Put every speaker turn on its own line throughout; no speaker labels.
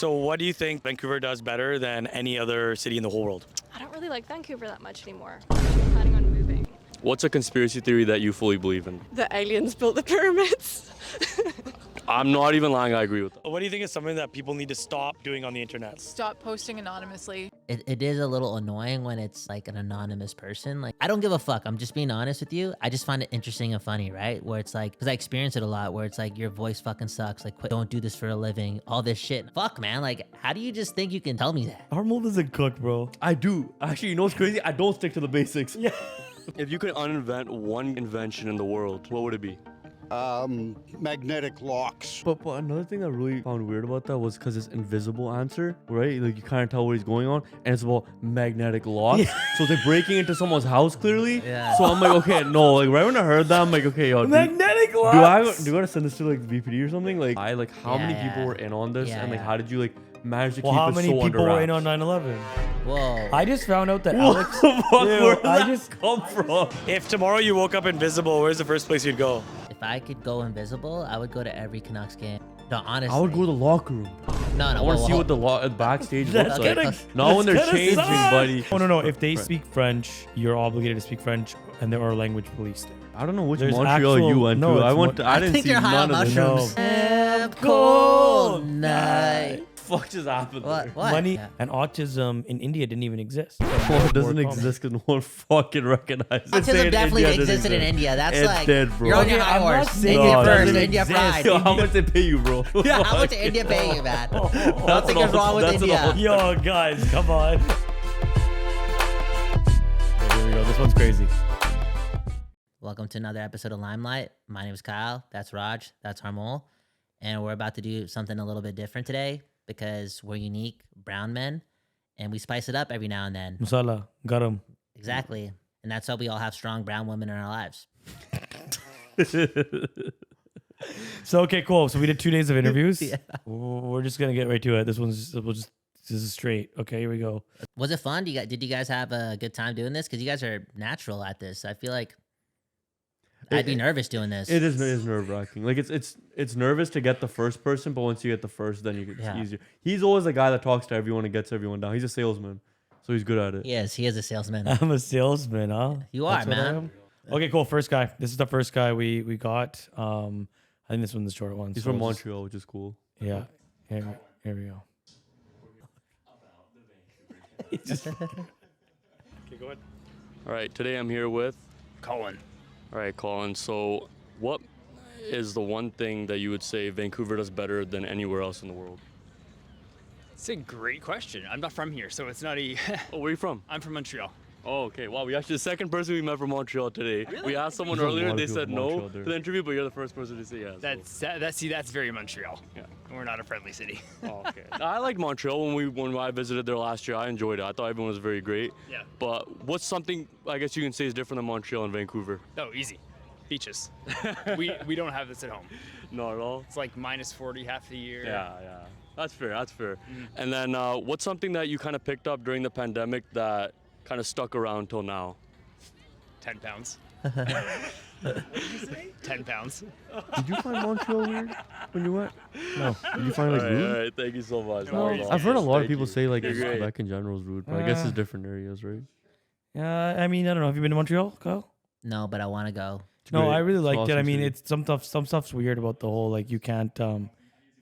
So what do you think Vancouver does better than any other city in the whole world?
I don't really like Vancouver that much anymore. I'm actually planning on moving.
What's a conspiracy theory that you fully believe in?
The aliens built the pyramids.
I'm not even lying, I agree with that.
What do you think is something that people need to stop doing on the internet?
Stop posting anonymously.
It is a little annoying when it's like an anonymous person. Like, I don't give a fuck. I'm just being honest with you. I just find it interesting and funny, right? Where it's like, because I experience it a lot, where it's like, your voice fucking sucks. Like, quit, don't do this for a living. All this shit. Fuck, man. Like, how do you just think you can tell me that?
Our mold doesn't cook, bro.
I do. Actually, you know what's crazy? I don't stick to the basics.
Yeah.
If you could uninvent one invention in the world, what would it be?
Magnetic locks.
But another thing I really found weird about that was because it's invisible answer, right? Like you can't tell what he's going on, and it's about magnetic locks. So they're breaking into someone's house clearly.
Yeah.
So I'm like, okay, no. Like right when I heard that, I'm like, okay, yo,
Magnetic
do I gotta send this to like VPD or something? Like, how many people were in on this, and like, how did you like manage to keep it so
how
under
many people were in
wraps?
on 9/11?
Whoa.
I just found out that
What
Alex.
the fuck?
Dude,
Where did
I
that
just
come from?
If tomorrow you woke up invisible, where's the first place you'd go?
If I could go invisible, I would go to every Canucks game. No, honestly.
I would go to the locker room.
No,
I want to see what the backstage looks like. Not when they're changing, buddy.
Oh no, if they speak French, you're obligated to speak French, and there are language police there.
I don't know which
There's
Montreal you went
no,
to.
it's
I didn't
think
see
you're high on
none of this.
mushrooms.
No.
Cold night.
Fuck just happened there?
What?
Money
Yeah.
and autism in India didn't even exist.
Well, it doesn't exist because no one fucking recognizes it.
Autism definitely existed in India. That's
It
like,
did, bro.
you're on your
Okay,
high
I'm not
horse.
saying
India
it
first,
doesn't
India
exist.
pride.
Yo, how much they pay you, bro?
Yeah, how much did India pay you, man? Nothing is wrong with India.
Yo, guys, come on. Okay, here we go. This one's crazy.
Welcome to another episode of Limelight. My name is Kyle. That's Raj. That's Harmol. And we're about to do something a little bit different today because we're unique brown men and we spice it up every now and then.
Masala, garam.
Exactly. And that's how we all have strong brown women in our lives.
So, okay, cool. So we did 2 days of interviews.
Yeah.
We're just going to get right to it. This is straight. Okay, here we go.
Was it fun? Did you guys have a good time doing this? Because you guys are natural at this. I feel like I'd be nervous doing this.
It is nerve wracking. Like it's nervous to get the first person, but once you get the first, then it's easier. He's always the guy that talks to everyone and gets everyone down. He's a salesman, so he's good at it.
He is a salesman.
I'm a salesman, huh?
You are,
That's what I
man.
am? Okay, cool. First guy. This is the first guy we got. I think this one's the short one.
He's
so
from
we'll just-
Montreal, which is cool.
Yeah. Here we go. Okay, go ahead.
All right, today I'm here with
Colin.
All right, Colin. So, what is the one thing that you would say Vancouver does better than anywhere else in the world?
It's a great question. I'm not from here, so it's not a.
Oh, where are you from?
I'm from Montreal.
Oh, okay. Wow, we actually the second person we met from Montreal today.
Really?
We asked someone
There's a
earlier,
lot of
they
people
said
from
no
Montreal
to
there.
the interview, but you're the first person to say yes.
That's very Montreal.
Yeah.
We're not a friendly city.
Oh, okay. I liked Montreal when I visited there last year. I enjoyed it. I thought everyone was very great.
Yeah.
But what's something I guess you can say is different than Montreal and Vancouver?
Oh, easy. Beaches. we don't have this at home.
Not at all.
It's like minus 40 half the year.
Yeah. That's fair. And then what's something that you kind of picked up during the pandemic that kind of stuck around till now?
10 pounds. What did you say? 10 pounds.
Did you find Montreal weird when you went? No. Did you find it like
All
rude?
right, thank you so much.
No,
That was
I've heard a
awesome.
lot of
Thank
people
you.
say like
You're great.
Quebec in general is rude, but I guess it's different areas, right?
I mean, I don't know. Have you been to Montreal, Kyle?
No, but I want to go.
No,
great.
I really
It's
liked it.
awesome
I mean,
city.
it's some stuff's weird about the whole like you can't.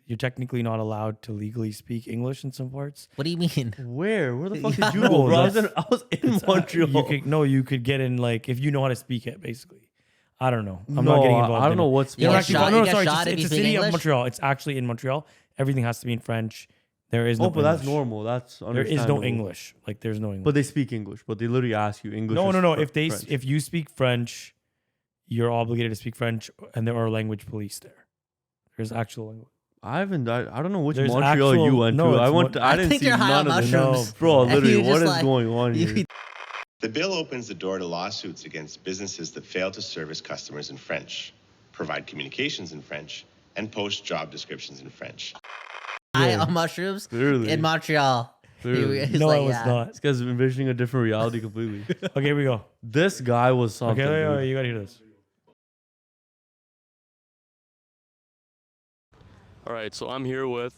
You're technically not allowed to legally speak English in some parts.
What do you mean?
Where the fuck
Yeah.
did you go,
No,
bro? I was in
It's,
Montreal.
you could get in like if you know how to speak it, basically. I don't know. I'm
No,
not getting involved.
I don't
in
know
it.
what's
You get shot- you get
sorry.
shot if
It's
you
a
speak
city of
English?
Montreal. It's actually in Montreal. Everything has to be in French. There is no.
Oh, but that's
English.
normal. That's
There is no
understandable.
English. Like there's no English.
But they speak English. But they literally ask you English.
No.
is
If
French.
you speak French, you're obligated to speak French, and there are language police there. There's actual language.
I don't know which
There's
Montreal
actual-
you went
no,
to.
it's
I didn't
think
see
you're high on
none of this.
mushrooms.
Bro,
And
literally,
you
what
just
is
like-
going on here?
The bill opens the door to lawsuits against businesses that fail to service customers in French, provide communications in French, and post job descriptions in French.
High on mushrooms
Clearly.
in Montreal.
Clearly.
He's
No,
like,
I was
yeah.
not.
This guy's envisioning a different reality completely.
Okay, here we go.
This guy was something.
Okay,
dude.
you gotta hear this.
All right, so I'm here with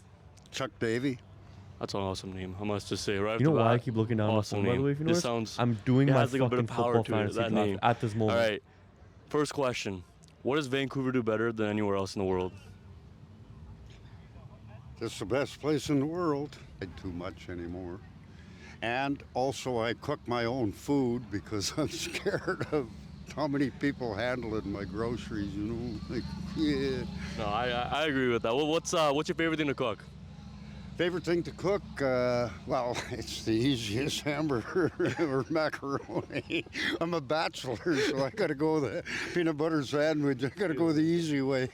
Chuck Davey.
That's an awesome name. I must just say, right?
You know
off the
why I
bat,
keep looking down
awesome
the phone, by the
name.
way, if you
This
notice?
sounds.
I'm doing
it
my
has like a bit
fucking
of power
football
to it,
fantasy
that
draft
name.
at this moment.
All right. First question: what does Vancouver do better than anywhere else in the world?
It's the best place in the world. I do too much anymore. And also I cook my own food because I'm scared of how many people handling my groceries, you know? Like, yeah.
No, I agree with that. Well, what's your favorite thing to cook?
Favorite thing to cook? Well, it's the easiest hamburger or macaroni. I'm a bachelor, so I gotta go with the peanut butter sandwich. I gotta go the easy way.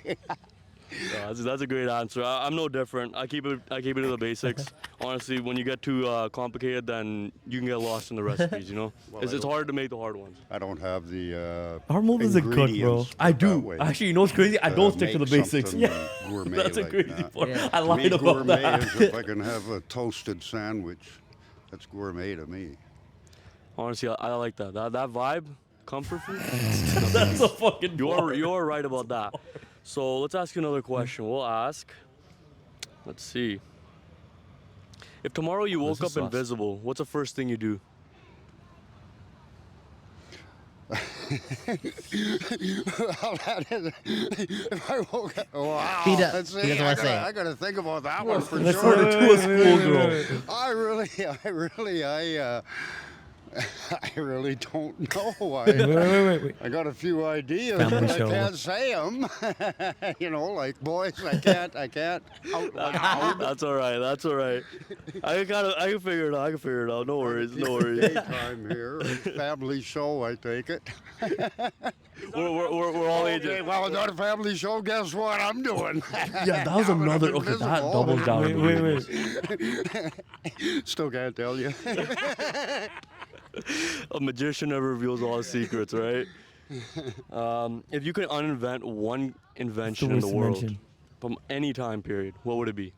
No, that's a great answer. I'm no different. I keep it to the basics. Honestly, when you get too complicated, then you can get lost in the recipes. You know,
Well,
it's hard to make the hard ones.
I don't have the
Arnold is a cook, bro.
ingredients
I
that
do.
way
Actually, you know what's crazy? I don't stick to the
make
basics.
something
Yeah.
gourmet
That's a
like
crazy
that.
part.
Yeah.
I
To me,
lied about
gourmet
that.
is if I can have a toasted sandwich. That's gourmet to me.
Honestly, I like that. That vibe, comfort food.
That's a fucking
You're right about that. So let's ask you another question. We'll ask. Let's see. If tomorrow you woke
is
up
sus.
invisible, what's the first thing you do?
Well, that is, if I woke up, wow.
He
Let's see,
doesn't wanna say it.
I gotta think about that one for
Let's
sure.
turn it to a schoolgirl.
I really don't know.
Wait.
I got a few ideas,
Family
but
show.
I can't say them. You know, like boys, I can't out loud.
That's all right. That's all right. I can figure it out. I can figure it out. No worries. No worries.
Daytime here, family show, I take it.
We're all
Okay,
ages.
well, it's not a family show. Guess what I'm doing?
Yeah, that was another. Okay, that
invisible.
doubles down.
Wait.
Still can't tell you.
A magician never reveals all his secrets, right? If you could uninvent one invention in the
worst
world
invention.
from any time period, what would it be?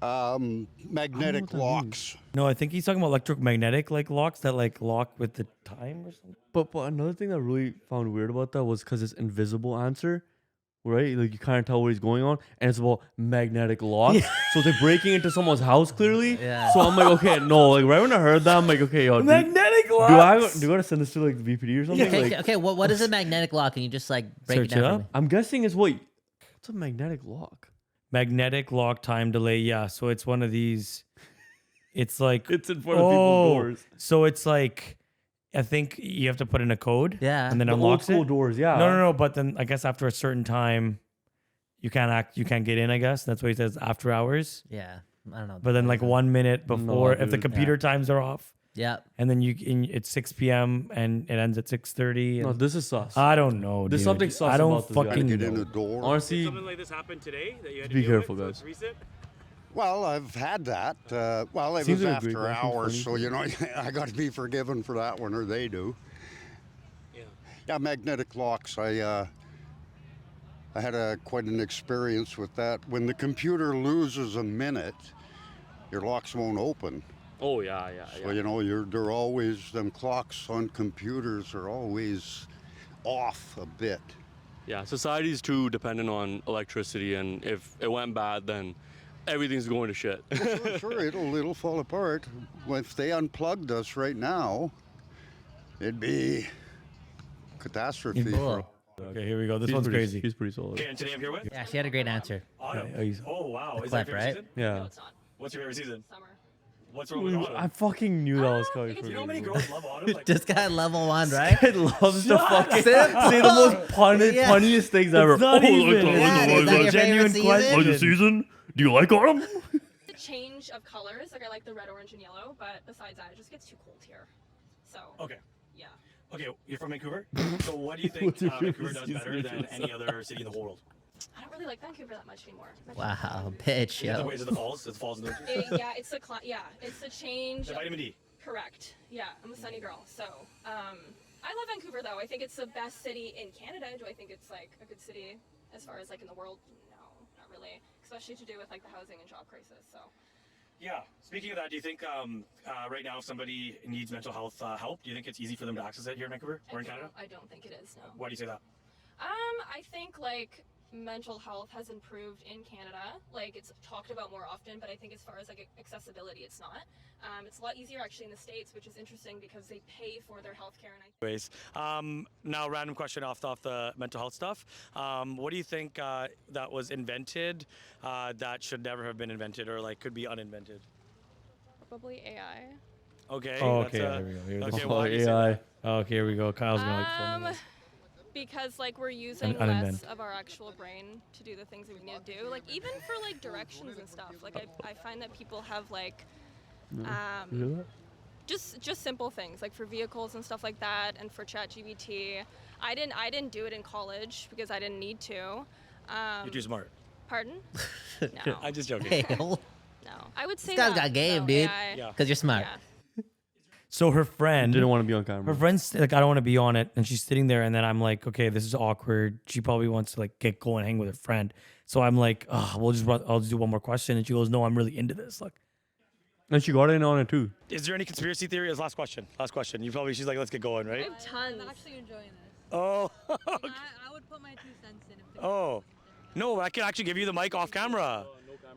Magnetic locks.
No, I think he's talking about electromagnetic like locks that like lock with the time or something.
But another thing that really found weird about that was because it's invisible answer, right? Like you can't tell what he's going on, and it's about magnetic locks. So they're breaking into someone's house clearly.
Yeah.
So I'm like, okay, no. Like right when I heard that, I'm like, okay, yo,
Magnetic
do
locks.
I gotta send this to like the VPD or something?
Okay,
Like,
okay. What is a magnetic lock? Can you just like break
Search
it down
it
for
up.
me?
I'm guessing it's what's a magnetic lock?
Magnetic lock time delay. Yeah, so it's one of these. It's like
It's in front of people's doors.
So it's like, I think you have to put in a code.
Yeah.
and then
The old
unlocks
school
it.
doors, yeah.
No. But then I guess after a certain time, you can't get in. I guess that's what he says after hours.
Yeah. I don't know.
But then like 1 minute before, if the
dude.
computer times are off,
Yeah.
and then it's 6 p.m. and it ends at 6:30.
No, this is sus.
I don't know.
There's
dude.
something sus
I don't
about this guy.
fucking
Get in
know.
the door.
Honestly,
like this happened today that you had
to Be deal careful, with, so guys. it's
recent?
Well, I've had that. Well, it
Seems
was
like a great
after
question,
hours,
funny.
so you know I got to be forgiven for that one, or they do. Yeah, magnetic locks. I had quite an experience with that. When the computer loses a minute, your locks won't open.
Oh yeah.
So you know they're always them clocks on computers are always off a bit.
Yeah, society's too dependent on electricity, and if it went bad, then everything's going to shit.
Sure, it'll fall apart. Well, if they unplugged us right now, it'd be catastrophe.
Cool.
Okay, here we go. This
he's
one's
pretty,
crazy.
He's pretty solid.
And today I'm here with
Yeah, she had a great answer.
Autumn.
Yeah, he's-
Oh wow, is
Clip,
that your favorite
right?
season?
Yeah.
No, it's not.
What's your favorite season?
Summer.
What's wrong with autumn?
I fucking knew that was coming
it's
from
You know how
you.
many girls love autumn? Like,
This guy level 1, right?
Kid loves to fucking say the most
Yeah.
punniest things ever.
not even-
like,
Yeah, is that your
genuine
favorite
question.
season?
the season? Do you like autumn?
The change of colors, like I like the red, orange, and yellow, but besides that, it just gets too cold here. So
okay.
yeah.
Okay, you're from Vancouver. So what do you think
What's your
Vancouver
favorite
does better
season?
than any other city in the whole world?
I don't really like Vancouver that much anymore.
Wow, bitch, yo.
Is it the falls? Is it the falls in the
Yeah, it's the change.
The vitamin D.
Correct. Yeah, I'm a sunny girl. So, I love Vancouver though. I think it's the best city in Canada. Do I think it's like a good city as far as like in the world? No, not really. Especially to do with like the housing and job crisis. So.
Yeah. Speaking of that, do you think right now if somebody needs mental health help, do you think it's easy for them to access it here in Vancouver or in Canada?
I don't think it is. No.
Why do you say that?
I think like mental health has improved in Canada. Like, it's talked about more often, but I think as far as like accessibility, it's not. It's a lot easier actually in the States, which is interesting because they pay for their healthcare. And
Anyways, now random question off the mental health stuff. What do you think that was invented that should never have been invented or like could be uninvented?
probably AI.
Okay.
Oh,
that's
okay.
a-
There we go. Here
Okay,
this-
why do you say
AI.
that?
Oh, okay, here we go. Kyle's gonna like. phone
Um,
this.
because like we're using
uninvent.
less of our actual brain to do the things that we need to do. Like even for like directions and stuff. Like I find that people have like just simple things like for vehicles and stuff like that, and for ChatGPT. I didn't do it in college because I didn't need to.
You're too smart.
Pardon? No,
I'm just joking.
Hey, hold-
no. I would say
this guy's
that,
got game,
though,
dude.
AI.
Yeah.
Because you're smart.
Yeah.
So her friend
Didn't want to be on camera.
Her friend's like, I don't want to be on it, and she's sitting there, and then I'm like, okay, this is awkward. She probably wants to like get going, hang with her friend. So I'm like, I'll just do one more question, and she goes, no, I'm really into this. Like,
And she got in on it too.
Is there any conspiracy theories? Last question. Last question. You probably she's like, let's get going,
I
right?
have tons.
I'm actually enjoying this.
Oh.
I would put my 2 cents in if
Oh. No, I can actually give you the mic off camera.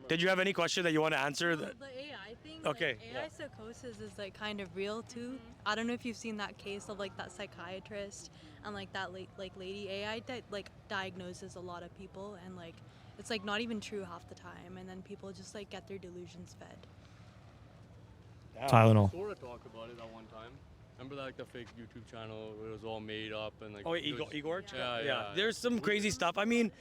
Did you have any question that you want to answer?
the AI thing.
Okay,
Like, AI psychosis is like kind of real too. I don't know if you've seen that case of like that psychiatrist and like that lady AI that like diagnoses a lot of people, and like it's like not even true half the time, and then people just like get their delusions fed.
Tylenol.
Sort of talked about it at one time. Remember like the fake YouTube channel where it was all made up and like.
Oh,
it was-
Igor?
Yeah.
There's some crazy stuff. I mean,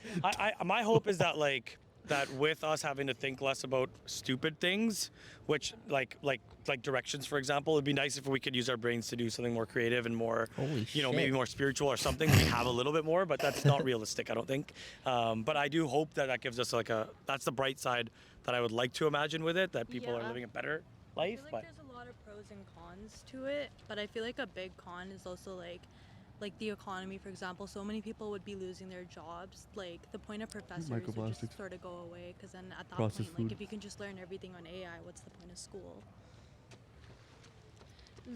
my hope is that like that with us having to think less about stupid things, which like directions, for example, it'd be nice if we could use our brains to do something more creative and more,
Holy
maybe
shit.
more spiritual or something. We have a little bit more, but that's not realistic, I don't think. But I do hope that gives us that's the bright side that I would like to imagine with it, that people are
Yeah.
living a better
I
life.
feel
But
like there's a lot of pros and cons to it, but I feel like a big con is also like the economy, for example. So many people would be losing their jobs. Like the point of professors would
Microplastics.
just sort of go away, because then at that
Processed
point, like
food.
if you can just learn everything on AI, what's the point of school?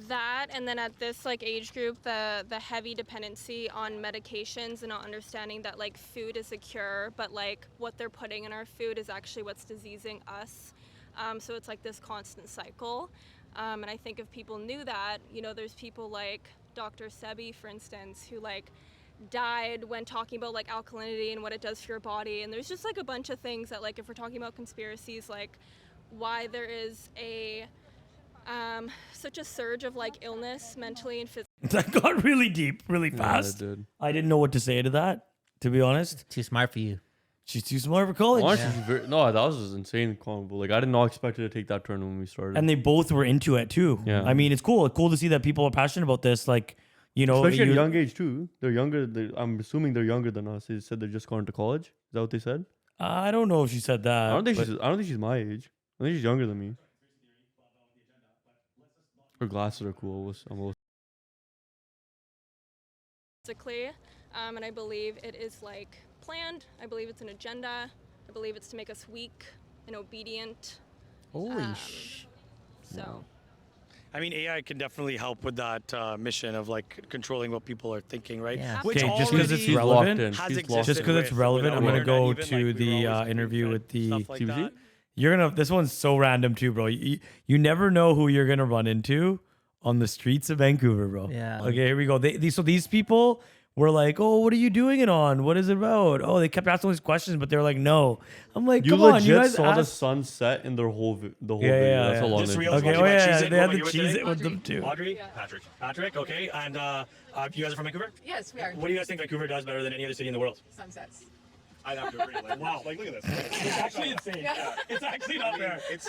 That, and then at this like age group, the heavy dependency on medications and not understanding that like food is a cure, but like what they're putting in our food is actually what's diseasing us. So it's like this constant cycle. And I think if people knew that, there's people like Dr. Sebi, for instance, who like died when talking about like alkalinity and what it does for your body. And there's just like a bunch of things that like if we're talking about conspiracies, like why there is such a surge of like illness mentally and physically.
that got really deep, really
Yeah,
fast.
it did.
I didn't know what to say to that, to be honest.
Too smart for you.
She's too smart for college.
Honestly, no, that was just insane combo. Like I did not expect it to take that turn when we started.
And they both were into it too.
Yeah.
I mean, it's cool. It's cool to see that people are passionate about this. Like,
especially at a
you-
young age too. They're younger. I'm assuming they're younger than us. They said they're just going to college. Is that what they said?
I don't know if she said that.
I don't think
but-
she's. I don't think she's my age. I think she's younger than me. Her glasses are cool.
And I believe it is like planned. I believe it's an agenda. I believe it's to make us weak and obedient.
Holy sh.
So
I mean, AI can definitely help with that mission of like controlling what people are thinking, right?
Yeah.
Which
Okay, just 'cause it's
already
relevant-
has
She's locked
existed
Just because it's
with
relevant, I'm gonna
Aware,
go
and even,
to
like, we
the
were always
interview
being
with
fed
the
stuff like
CBC?
that.
You're gonna. This one's so random too, bro. You never know who you're gonna run into on the streets of Vancouver, bro.
Yeah.
Okay, here we go. These people were like, "Oh, what are you doing it on? What is it about?" Oh, they kept asking all these questions, but they're like, "No." I'm like,
You
"Come
legit
on, you guys
saw the
asked."
sunset in their whole the whole
Yeah,
video.
yeah,
That's how
yeah.
long
This
they
real
did.
Okay,
talking
oh
about
yeah,
cheese it,
they had
who
the
you were
cheese
today?
it with them too.
Audrey,
Yeah.
Patrick, okay, and you guys are from Vancouver.
Yes, we are.
What do you guys think Vancouver does better than any other city in the world?
Sunsets.
I have to agree. Like, wow, like look at this. It's actually insane.
Yeah.
It's actually not fair.
It's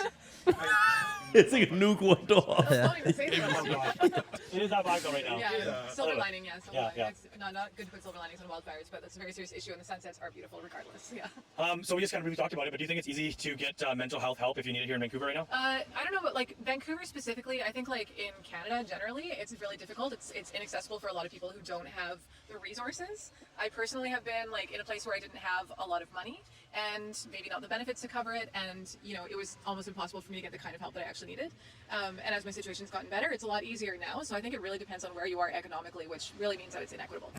It's like a nuke went off.
Don't even say that.
It is that vibe though right now.
Yeah, silver lining, yeah. Silver
Yeah,
lining.
yeah.
It's not good to put silver linings on wildfires, but that's a very serious issue, and the sunsets are beautiful regardless. Yeah.
So we just kind of briefly talked about it, but do you think it's easy to get mental health help if you need it here in Vancouver right now?
I don't know, but like Vancouver specifically, I think like in Canada generally, it's really difficult. It's inaccessible for a lot of people who don't have the resources. I personally have been like in a place where I didn't have a lot of money, and maybe not the benefits to cover it. And, you know, it was almost impossible for me to get the kind of help that I actually needed. And as my situation's gotten better, it's a lot easier now. So I think it really depends on where you are economically, which really means that it's inequitable.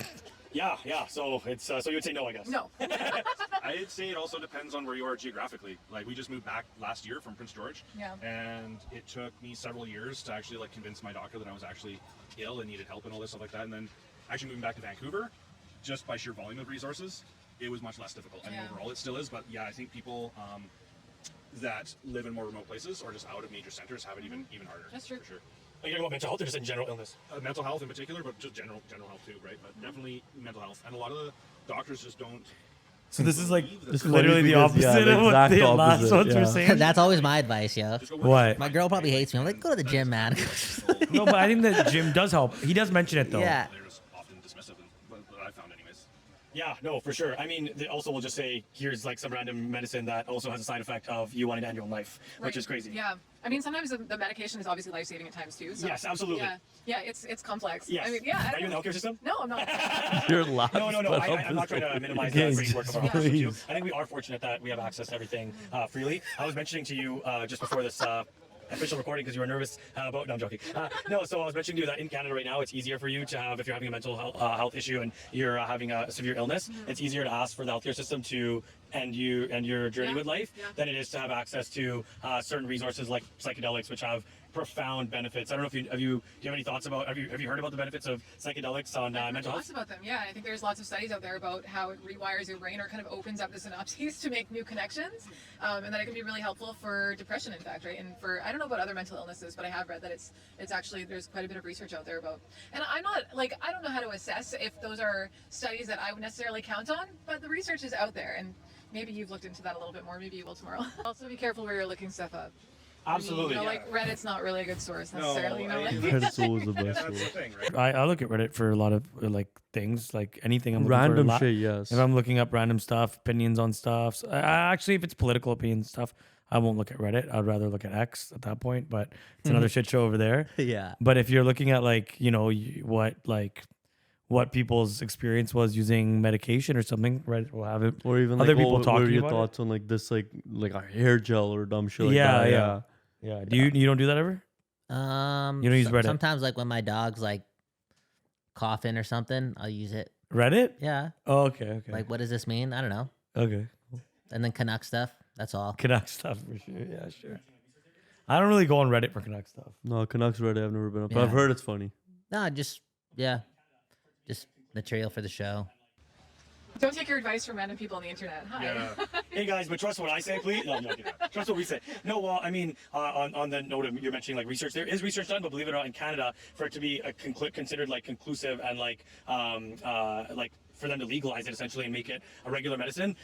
Yeah. So it's so you would say no, I guess.
No.
I'd say it also depends on where you are geographically. Like, we just moved back last year from Prince George, and it took me several years to actually like convince my doctor that I was actually ill and needed help and all this stuff like that. And then actually moving back to Vancouver, just by sheer volume of resources, it was much less difficult. I mean, overall it still is, but yeah, I think people that live in more remote places or just out of major centers have it even harder.
That's true.
For sure.
Are you talking about mental health or just in general illness?
Mental health in particular, but just general health too, right? But definitely mental health. And a lot of the doctors just don't.
So this is like
It's
literally
funny
the
because, yeah,
opposite
the
of what
exact
the last
opposite,
ones were
yeah.
saying.
That's always my advice, yo.
What?
My girl probably hates me. I'm like, go to the gym, man.
No, but I think that gym does help. He does mention it though.
Yeah.
They're just often dismissive, but I found anyways.
Yeah, no, for sure. I mean, they also will just say, here's like some random medicine that also has a side effect of you wanting to end your own life, which is crazy.
Yeah. I mean, sometimes the medication is obviously life-saving at times too. So,
Yes, absolutely.
Yeah, it's complex.
Yes.
I mean, yeah.
Are you in the healthcare system?
No, I'm not.
You're loud.
No. I'm not trying to minimize the great work of our hospitals too.
Please.
I think we are fortunate that we have access to everything freely. I was mentioning to you just before this official recording because you were nervous about. No, I'm joking. No, so I was mentioning to you that in Canada right now, it's easier for you to have, if you're having a mental health issue and you're having a severe illness, it's easier to ask for the healthcare system to end your journey with life than it is to have access to certain resources like psychedelics, which have profound benefits. I don't know if do you have any thoughts about, have you heard about the benefits of psychedelics on mental
Lots
health?
about them, yeah. I think there's lots of studies out there about how it rewires your brain or kind of opens up the synapses to make new connections, and that it can be really helpful for depression, in fact, right? And for, I don't know about other mental illnesses, but I have read that it's actually, there's quite a bit of research out there about, and I'm not, like, I don't know how to assess if those are studies that I would necessarily count on, but the research is out there, and maybe you've looked into that a little bit more, maybe you will tomorrow. Also be careful where you're looking stuff up.
Absolutely.
You know, like Reddit's not really a good source necessarily. You know, like,
Reddit's always the best.
That's the
source.
thing, right?
I look at Reddit for a lot of like things, like anything I'm looking
Random
for.
shit, yes.
If I'm looking up random stuff, opinions on stuff. Actually, if it's political opinion stuff, I won't look at Reddit. I'd rather look at X at that point, but it's another shit show over there.
Yeah.
But if you're looking at like, you know, what people's experience was using medication or something, Reddit will have it.
Or even
Other
like,
people
what are
talking
your
about
thoughts on like this, like a hair gel or dumb shit like
Yeah,
that?
yeah. Yeah. Do you don't do that ever? You don't use Reddit?
Sometimes, like when my dog's like coughing or something, I'll use it.
Reddit?
Yeah.
Oh, okay.
Like, what does this mean? I don't know.
Okay.
And then Canuck stuff. That's all.
Canuck stuff for sure. Yeah, sure. I don't really go on Reddit for Canuck stuff.
No, Canucks Reddit, I've never been up. But
Yeah.
I've heard it's funny.
No, just material for the show.
don't take your advice from random people on the internet. Hi.
Yeah.
Hey guys, but trust what I say, please. No, I'm joking. Trust what we say. No, well, I mean, on the note of you're mentioning like research, there is research done, but believe it or not, in Canada, for it to be considered like conclusive and like for them to legalize it essentially and make it a regular medicine,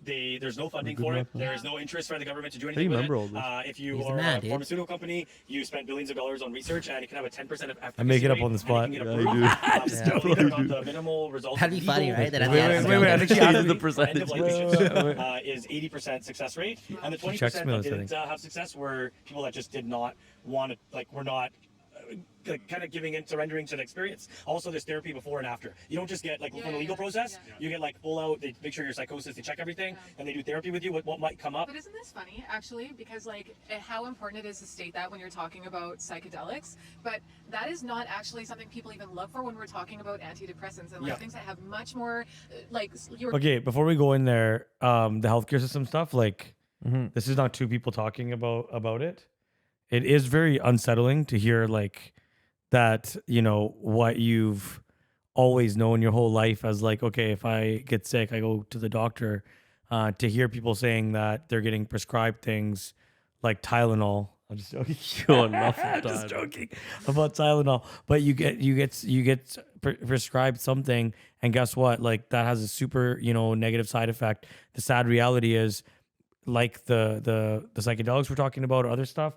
there's no funding for it. There is no interest for the government to do anything with
remember
it.
all this.
If you
He's the
are
man,
a
dude.
pharmaceutical company, you spend billions of dollars on research, and it can have a 10% of efficacy.
I make it up
rate,
on the
and
spot.
it can get
Yeah,
approved.
you do.
Believe it or not, the minimal results.
That'd be funny,
legal-
right? That
Wait, I think she added the percentage.
End-of-life patients, is 80% success rate, and the 20%
checks me on
that
this, I
didn't have success were people that just did not want to, like, were not kind of giving in, surrendering to the experience. Also, there's therapy before and after. You don't just get like from the legal process. You get like full out. They make sure your psychosis. They check everything, and they do therapy with you. What might come up.
But isn't this funny, actually? Because, like, how important it is to state that when you're talking about psychedelics, but that is not actually something people even look for when we're talking about antidepressants and, like, things that have much more, like, you're...
Okay, before we go in there, the healthcare system stuff, like, this is not two people talking about it. It is very unsettling to hear, like, that, you know, what you've always known your whole life as, like, okay, if I get sick, I go to the doctor, to hear people saying that they're getting prescribed things like Tylenol. I'm just joking. I'm just joking about Tylenol. But you get prescribed something, and guess what? Like, that has a super, you know, negative side effect. The sad reality is, like the psychedelics we're talking about or other stuff,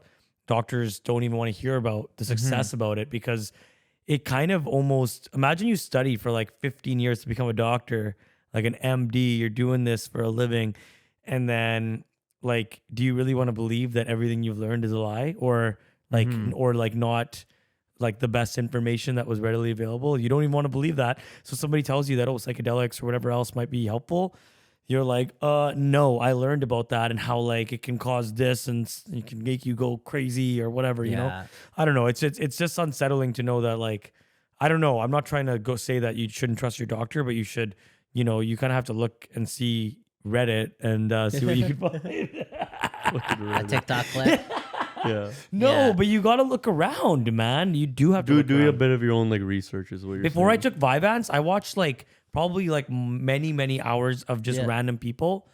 doctors don't even want to hear about the success about it, because it kind of almost, imagine you study for like 15 years to become a doctor, like an MD, you're doing this for a living, and then, like, do you really want to believe that everything you've learned is a lie, or like or like not like the best information that was readily available? You don't even want to believe that. So somebody tells you that, oh, psychedelics or whatever else might be helpful, you're like, no, I learned about that and how like it can cause this and it can make you go crazy or whatever, you know?
Yeah.
I don't know. It's just unsettling to know that like, I don't know. I'm not trying to go say that you shouldn't trust your doctor, but you should, you know, you kind of have to look and see Reddit and see what you can find.
A TikTok clip.
Yeah.
No,
Yeah.
but you got to look around, man. You do have to look
Do a
around.
bit of your own like research is what you're
Before I
saying.
took Vyvanse, I watched like probably like many hours of just
Yeah.
random people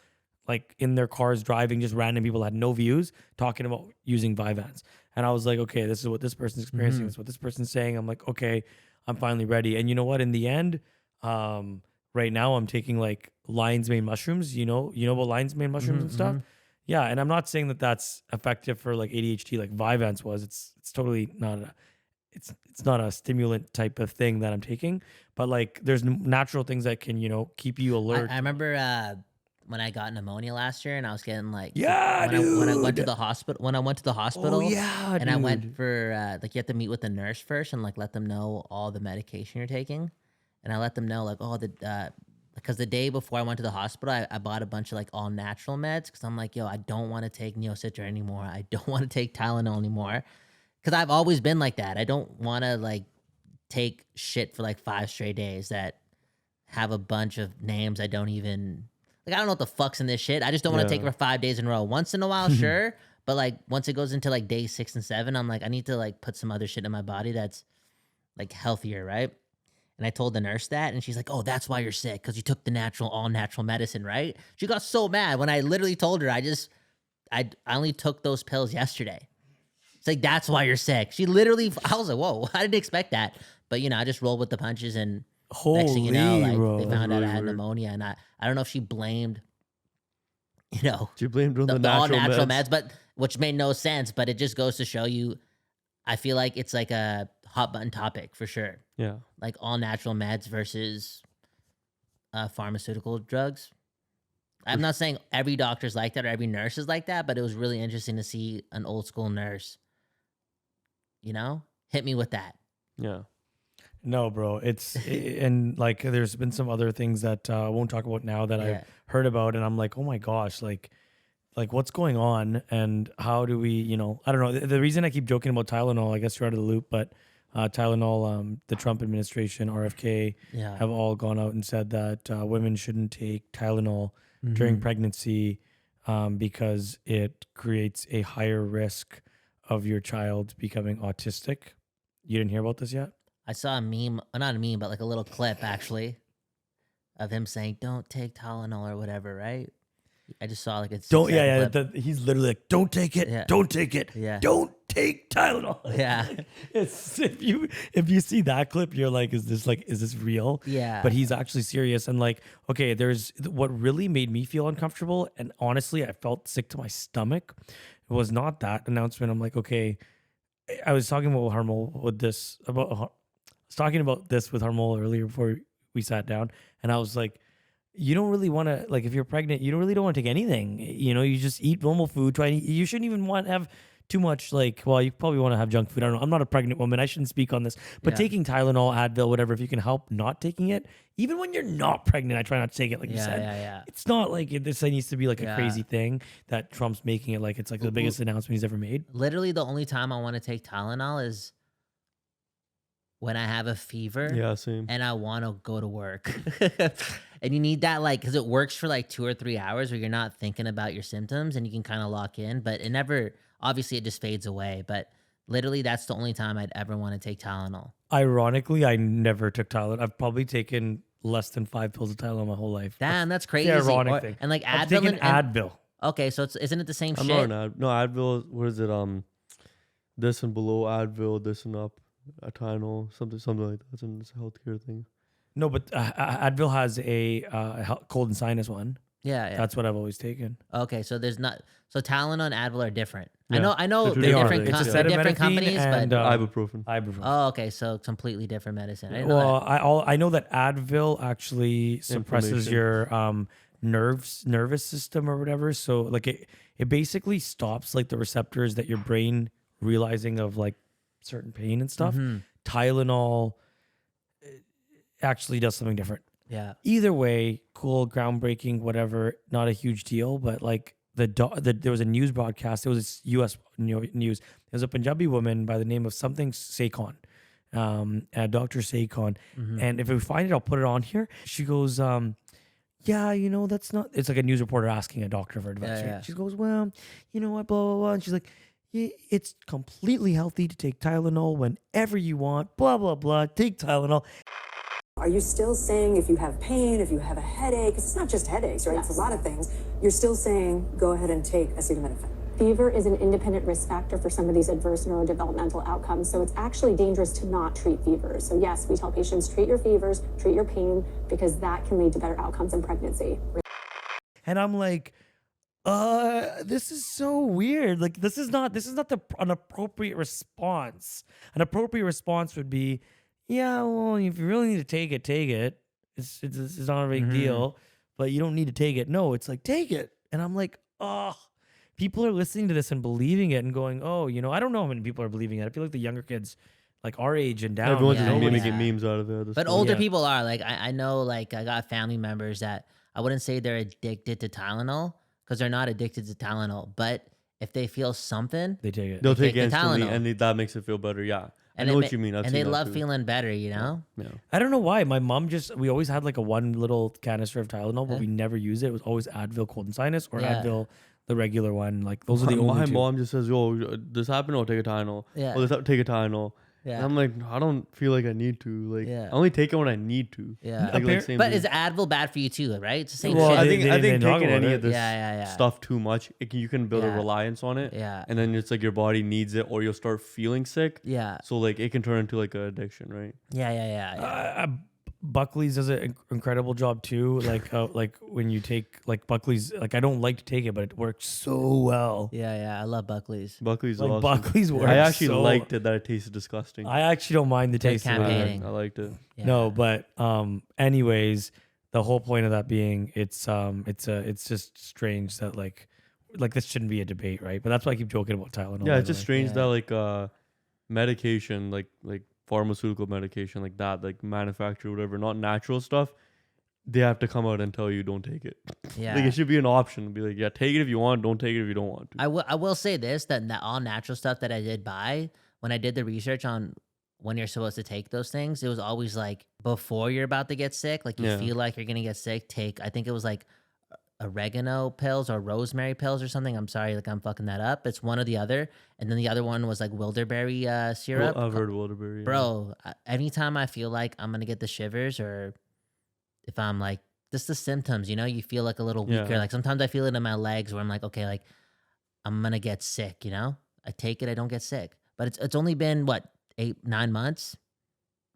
like in their cars driving, just random people that had no views talking about using Vyvanse. And I was like, okay, this is what this person's experiencing. This is what this person's saying. I'm like, okay, I'm finally ready. And you know what? In the end, right now I'm taking like lion's mane mushrooms. You know about lion's mane mushrooms and stuff. Yeah, and I'm not saying that that's effective for like ADHD like Vyvanse was. It's totally not it's not a stimulant type of thing that I'm taking, but like there's natural things that can, you know, keep you alert.
I remember when I got pneumonia last year and I was getting like
Yeah,
when I went to
dude.
the hospital
yeah,
and I went
dude.
for like you have to meet with the nurse first and like let them know all the medication you're taking, and I let them know like because the day before I went to the hospital I bought a bunch of like all natural meds because I'm like, yo, I don't want to take Neocitra anymore, I don't want to take Tylenol anymore, because I've always been like that. I don't want to like take shit for like 5 straight days that have a bunch of names I don't even like. I don't know what the fuck's in this shit. I just don't want to take it for 5 days in a row. Once in a while, sure, but like once it goes into like day 6 and 7, I'm like, I need to like put some other shit in my body that's like healthier, right? And I told the nurse that, and she's like, "Oh, that's why you're sick, because you took the all natural medicine, right?" She got so mad when I literally told her I only took those pills yesterday. It's like, that's why you're sick. She literally, I was like, whoa, I didn't expect that. But, you know, I just rolled with the punches, and next thing you know, like,
bro.
they found out
really
I had
weird.
pneumonia, and I don't know if she blamed, you know,
You blamed on
the all natural
meds.
meds, but which made no sense, but it just goes to show you, I feel like it's like a hot button topic for sure.
Yeah.
Like all natural meds versus pharmaceutical drugs. I'm not saying every doctor's like that or every nurse is like that, but it was really interesting to see an old school nurse, you know, hit me with that.
Yeah.
No, bro. And like there's been some other things that I won't talk about now that
Yeah.
I've heard about, and I'm like, oh my gosh, like what's going on, and how do we, you know, I don't know. The reason I keep joking about Tylenol, I guess you're out of the loop, but Tylenol, the Trump administration, RFK,
Yeah.
have all gone out and said that women shouldn't take Tylenol during pregnancy because it creates a higher risk of your child becoming autistic. You didn't hear about this yet?
I saw a meme, not a meme, but like a little clip actually of him saying, "Don't take Tylenol" or whatever, right? I just saw like it's
He's literally like, "Don't take it,
Yeah.
don't take it,
Yeah.
don't take Tylenol."
Yeah.
It's if you see that clip, you're like, is this real?
Yeah.
But he's actually serious, and like, okay, there's what really made me feel uncomfortable, and honestly, I felt sick to my stomach. It was not that announcement. I'm like, okay, I was talking about Harmel with this about. I was talking about this with Harmel earlier before we sat down, and I was like, you don't really want to, like, if you're pregnant, you don't really don't want to take anything. You know, you just eat normal food. You shouldn't even want to have too much, like, well, you probably want to have junk food. I don't know. I'm not a pregnant woman. I shouldn't speak on this. But
Yeah.
taking Tylenol, Advil, whatever, if you can help not taking it, even when you're not pregnant, I try not to take it, like you said.
Yeah.
It's not like this needs to be like a
Yeah.
crazy thing that Trump's making it like it's like the biggest announcement he's ever made.
Literally the only time I want to take Tylenol is when I have a fever.
Yeah, same.
And I want to go to work. And you need that, like, because it works for like 2 or 3 hours where you're not thinking about your symptoms and you can kind of lock in, but it never, obviously it just fades away. But literally that's the only time I'd ever want to take Tylenol.
Ironically, I never took Tylenol. I've probably taken less than 5 pills of Tylenol my whole life.
Damn, that's crazy.
The ironic thing.
And like
I've
Advil.
taken Advil.
Okay, so isn't it the same
I'm
shit?
not no Advil. What is it? This and below Advil, this and up, Tylenol, something like that. It's a healthcare thing.
No, but Advil has a cold and sinus one.
Yeah.
That's what I've always taken.
Okay, so there's not. So Tylenol and Advil are different.
Yeah.
I know
They
they're
are.
different.
It's a
They're different
acetaminophen
companies,
and,
but
Ibuprofen.
oh, okay, so completely different medicine. I didn't know
Well,
that.
I know that Advil actually suppresses
Inflammation.
your nervous system or whatever. So like it basically stops like the receptors that your brain realizing of like certain pain and stuff.
Mm-hmm.
Tylenol actually does something different.
Yeah.
Either way, cool, groundbreaking, whatever, not a huge deal. But like there was a news broadcast. It was U.S. news. There was a Punjabi woman by the name of something Saikon, Dr. Saikon. And if we find it, I'll put it on here. She goes, yeah, that's not. It's like a news reporter asking a doctor for advice. Right? She goes, well, you know what, blah blah blah. And she's like, yeah, it's completely healthy to take Tylenol whenever you want. Blah blah blah. Take Tylenol.
Are you still saying if you have pain, if you have a headache, because it's not just headaches, right? Yes. It's a lot of things. You're still saying go ahead and take acetaminophen.
Fever is an independent risk factor for some of these adverse neurodevelopmental outcomes, so it's actually dangerous to not treat fevers. So yes, we tell patients treat your fevers, treat your pain, because that can lead to better outcomes in pregnancy.
And I'm like, this is so weird. Like this is not an appropriate response. An appropriate response would be, yeah, well, if you really need to take it, take it. It's not a big deal, but you don't need to take it. No, it's like, take it. And I'm like, people are listening to this and believing it and going, I don't know how many people are believing it. I feel like the younger kids, like our age and down.
Everyone's just making memes out of it.
But older people are like, I know, like I got family members that I wouldn't say they're addicted to Tylenol because they're not addicted to Tylenol. But if they feel something,
they take it.
They'll take it instantly, and that makes it feel better. Yeah.
And
I know what you mean.
And they love feeling better,
Yeah.
I don't know why. My mom we always had like a one little canister of Tylenol, but we never used it. It was always Advil cold and sinus or Advil, the regular one. Like those are the only two.
My mom just says, yo, this happened, I'll take a Tylenol.
Yeah.
Well, take a Tylenol. Yeah. And I'm like, I don't feel like I need to. Like, I only take it when I need to.
Yeah.
But
is Advil bad for you too, right? It's the same
shit.
I
think taking any of this
yeah.
stuff too much, you can build a reliance on it.
Yeah.
And then it's like your body needs it, or you'll start feeling sick.
Yeah.
So like it can turn into like an addiction, right?
Yeah.
Buckley's does an incredible job too. Like when you take like Buckley's, like I don't like to take it, but it works so well.
Yeah. I love Buckley's.
Buckley's
like
awesome.
Buckley's works.
I actually liked it that it tasted disgusting.
I actually don't mind the taste of it.
I liked it.
Yeah.
No, but anyways, the whole point of that being, it's just strange that like this shouldn't be a debate, right? But that's why I keep joking about Tylenol.
Yeah, it's just strange that like medication, like pharmaceutical medication like that, like manufactured, whatever, not natural stuff, they have to come out and tell you don't take it.
Yeah.
Like it should be an option. Be like, yeah, take it if you want, don't take it if you don't want to.
I will say this, that all natural stuff that I did buy, when I did the research on when you're supposed to take those things, it was always like before you're about to get sick, like you feel like you're gonna get sick, I think it was like oregano pills or rosemary pills or something. I'm sorry, like I'm fucking that up. It's one or the other. And then the other one was like wilderberry syrup.
I've heard wilderberry.
Bro, anytime I feel like I'm gonna get the shivers, or if I'm like, just the symptoms, you feel like a little weaker. Like sometimes I feel it in my legs where I'm like, okay, like I'm gonna get sick, I take it, I don't get sick. But it's only been what, 8-9 months.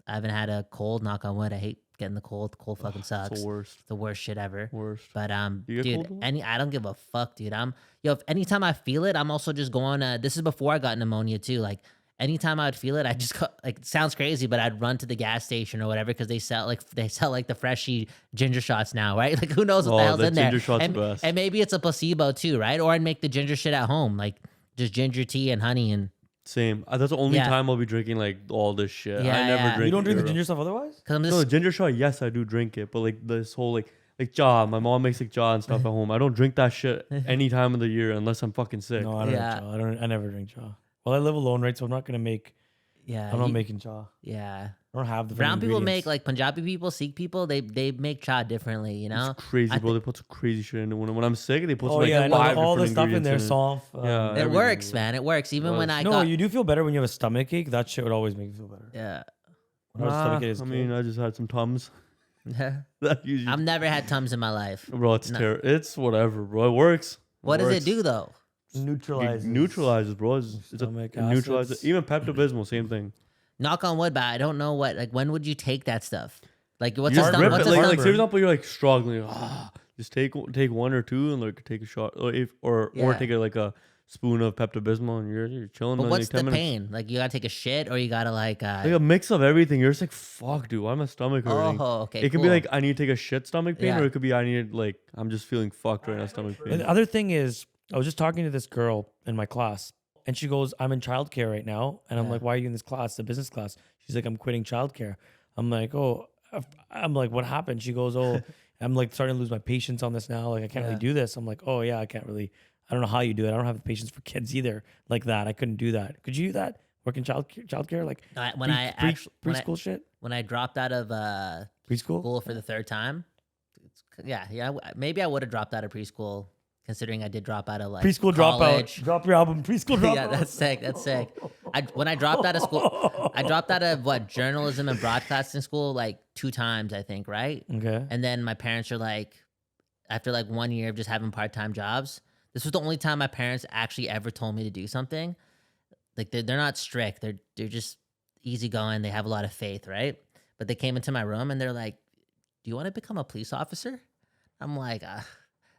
I haven't had a cold, knock on wood. I hate getting the cold. Cold fucking sucks.
It's the worst.
The worst shit ever.
Worst.
But
dude,
I don't give a fuck, dude. If anytime I feel it, I'm also just going. This is before I got pneumonia too. Like anytime I would feel it, I just like, it sounds crazy, but I'd run to the gas station or whatever because they sell like the freshy ginger shots now, right? Like who knows what the hell's in there?
Ginger shots best.
And maybe it's a placebo too, right? Or I'd make the ginger shit at home, like just ginger tea and honey and.
Same. That's the only time I'll be drinking like all this shit. I never drink.
You don't drink the ginger stuff otherwise?
No, the ginger shot, yes, I do drink it, but like this whole like cha, my mom makes like cha and stuff at home. I don't drink that shit any time of the year unless I'm fucking sick.
No, I don't drink cha. I never drink cha. Well, I live alone, right? So I'm not gonna make.
Yeah.
I'm not making cha.
Yeah.
I don't have the
brown people make, like Punjabi people, Sikh people, they make cha differently,
It's crazy, bro. They put some crazy shit in it. When I'm sick, they put some
all the stuff in there, soft.
It works, man. It works. Even when I
you do feel better when you have a stomach ache. That shit would always make you feel better.
Yeah.
I just had some Tums.
I've never had Tums in my life.
Bro, it's terrible. It's whatever, bro. It works.
What does it do though?
Neutralizes,
bro. It's neutralizes. Even Pepto-Bismol, same thing.
Knock on wood, but I don't know when would you take that stuff? Like what's
you
a
rip it, like for
number?
example, you're like struggling. Just take one or two and like take a shot, or take like a spoon of Pepto-Bismol and you're chilling.
But what's
like
the pain? Like you gotta take a shit or you gotta like
a mix of everything. You're just like, fuck, dude, why my stomach hurting?
Oh, okay.
It can be like I need to take a shit stomach pain, or it could be I need like I'm just feeling fucked right now, stomach pain.
And the other thing is, I was just talking to this girl in my class, and she goes, "I'm in childcare right now," and I'm like, "Why are you in this class? The business class?" She's like, "I'm quitting childcare." I'm like, "Oh, I'm like, what happened? She goes, oh, I'm like starting to lose my patience on this now. Like I can't really do this. I'm like, oh yeah, I can't really. I don't know how you do it. I don't have the patience for kids either. Like that, I couldn't do that. Could you do that? Work in childcare, like preschool shit.
When I dropped out of
preschool
school for the third time, maybe I would have dropped out of preschool, considering I did drop out of like
preschool
college.
Dropout. Drop your album, preschool dropout.
Yeah, that's sick. That's sick. When I dropped out of school, I dropped out of journalism and broadcasting school like 2 times, I think, right?
Okay.
And then my parents are like, after like 1 year of just having part-time jobs, this was the only time my parents actually ever told me to do something. Like they're not strict. They're just easygoing. They have a lot of faith, right? But they came into my room and they're like, "Do you want to become a police officer?" I'm like,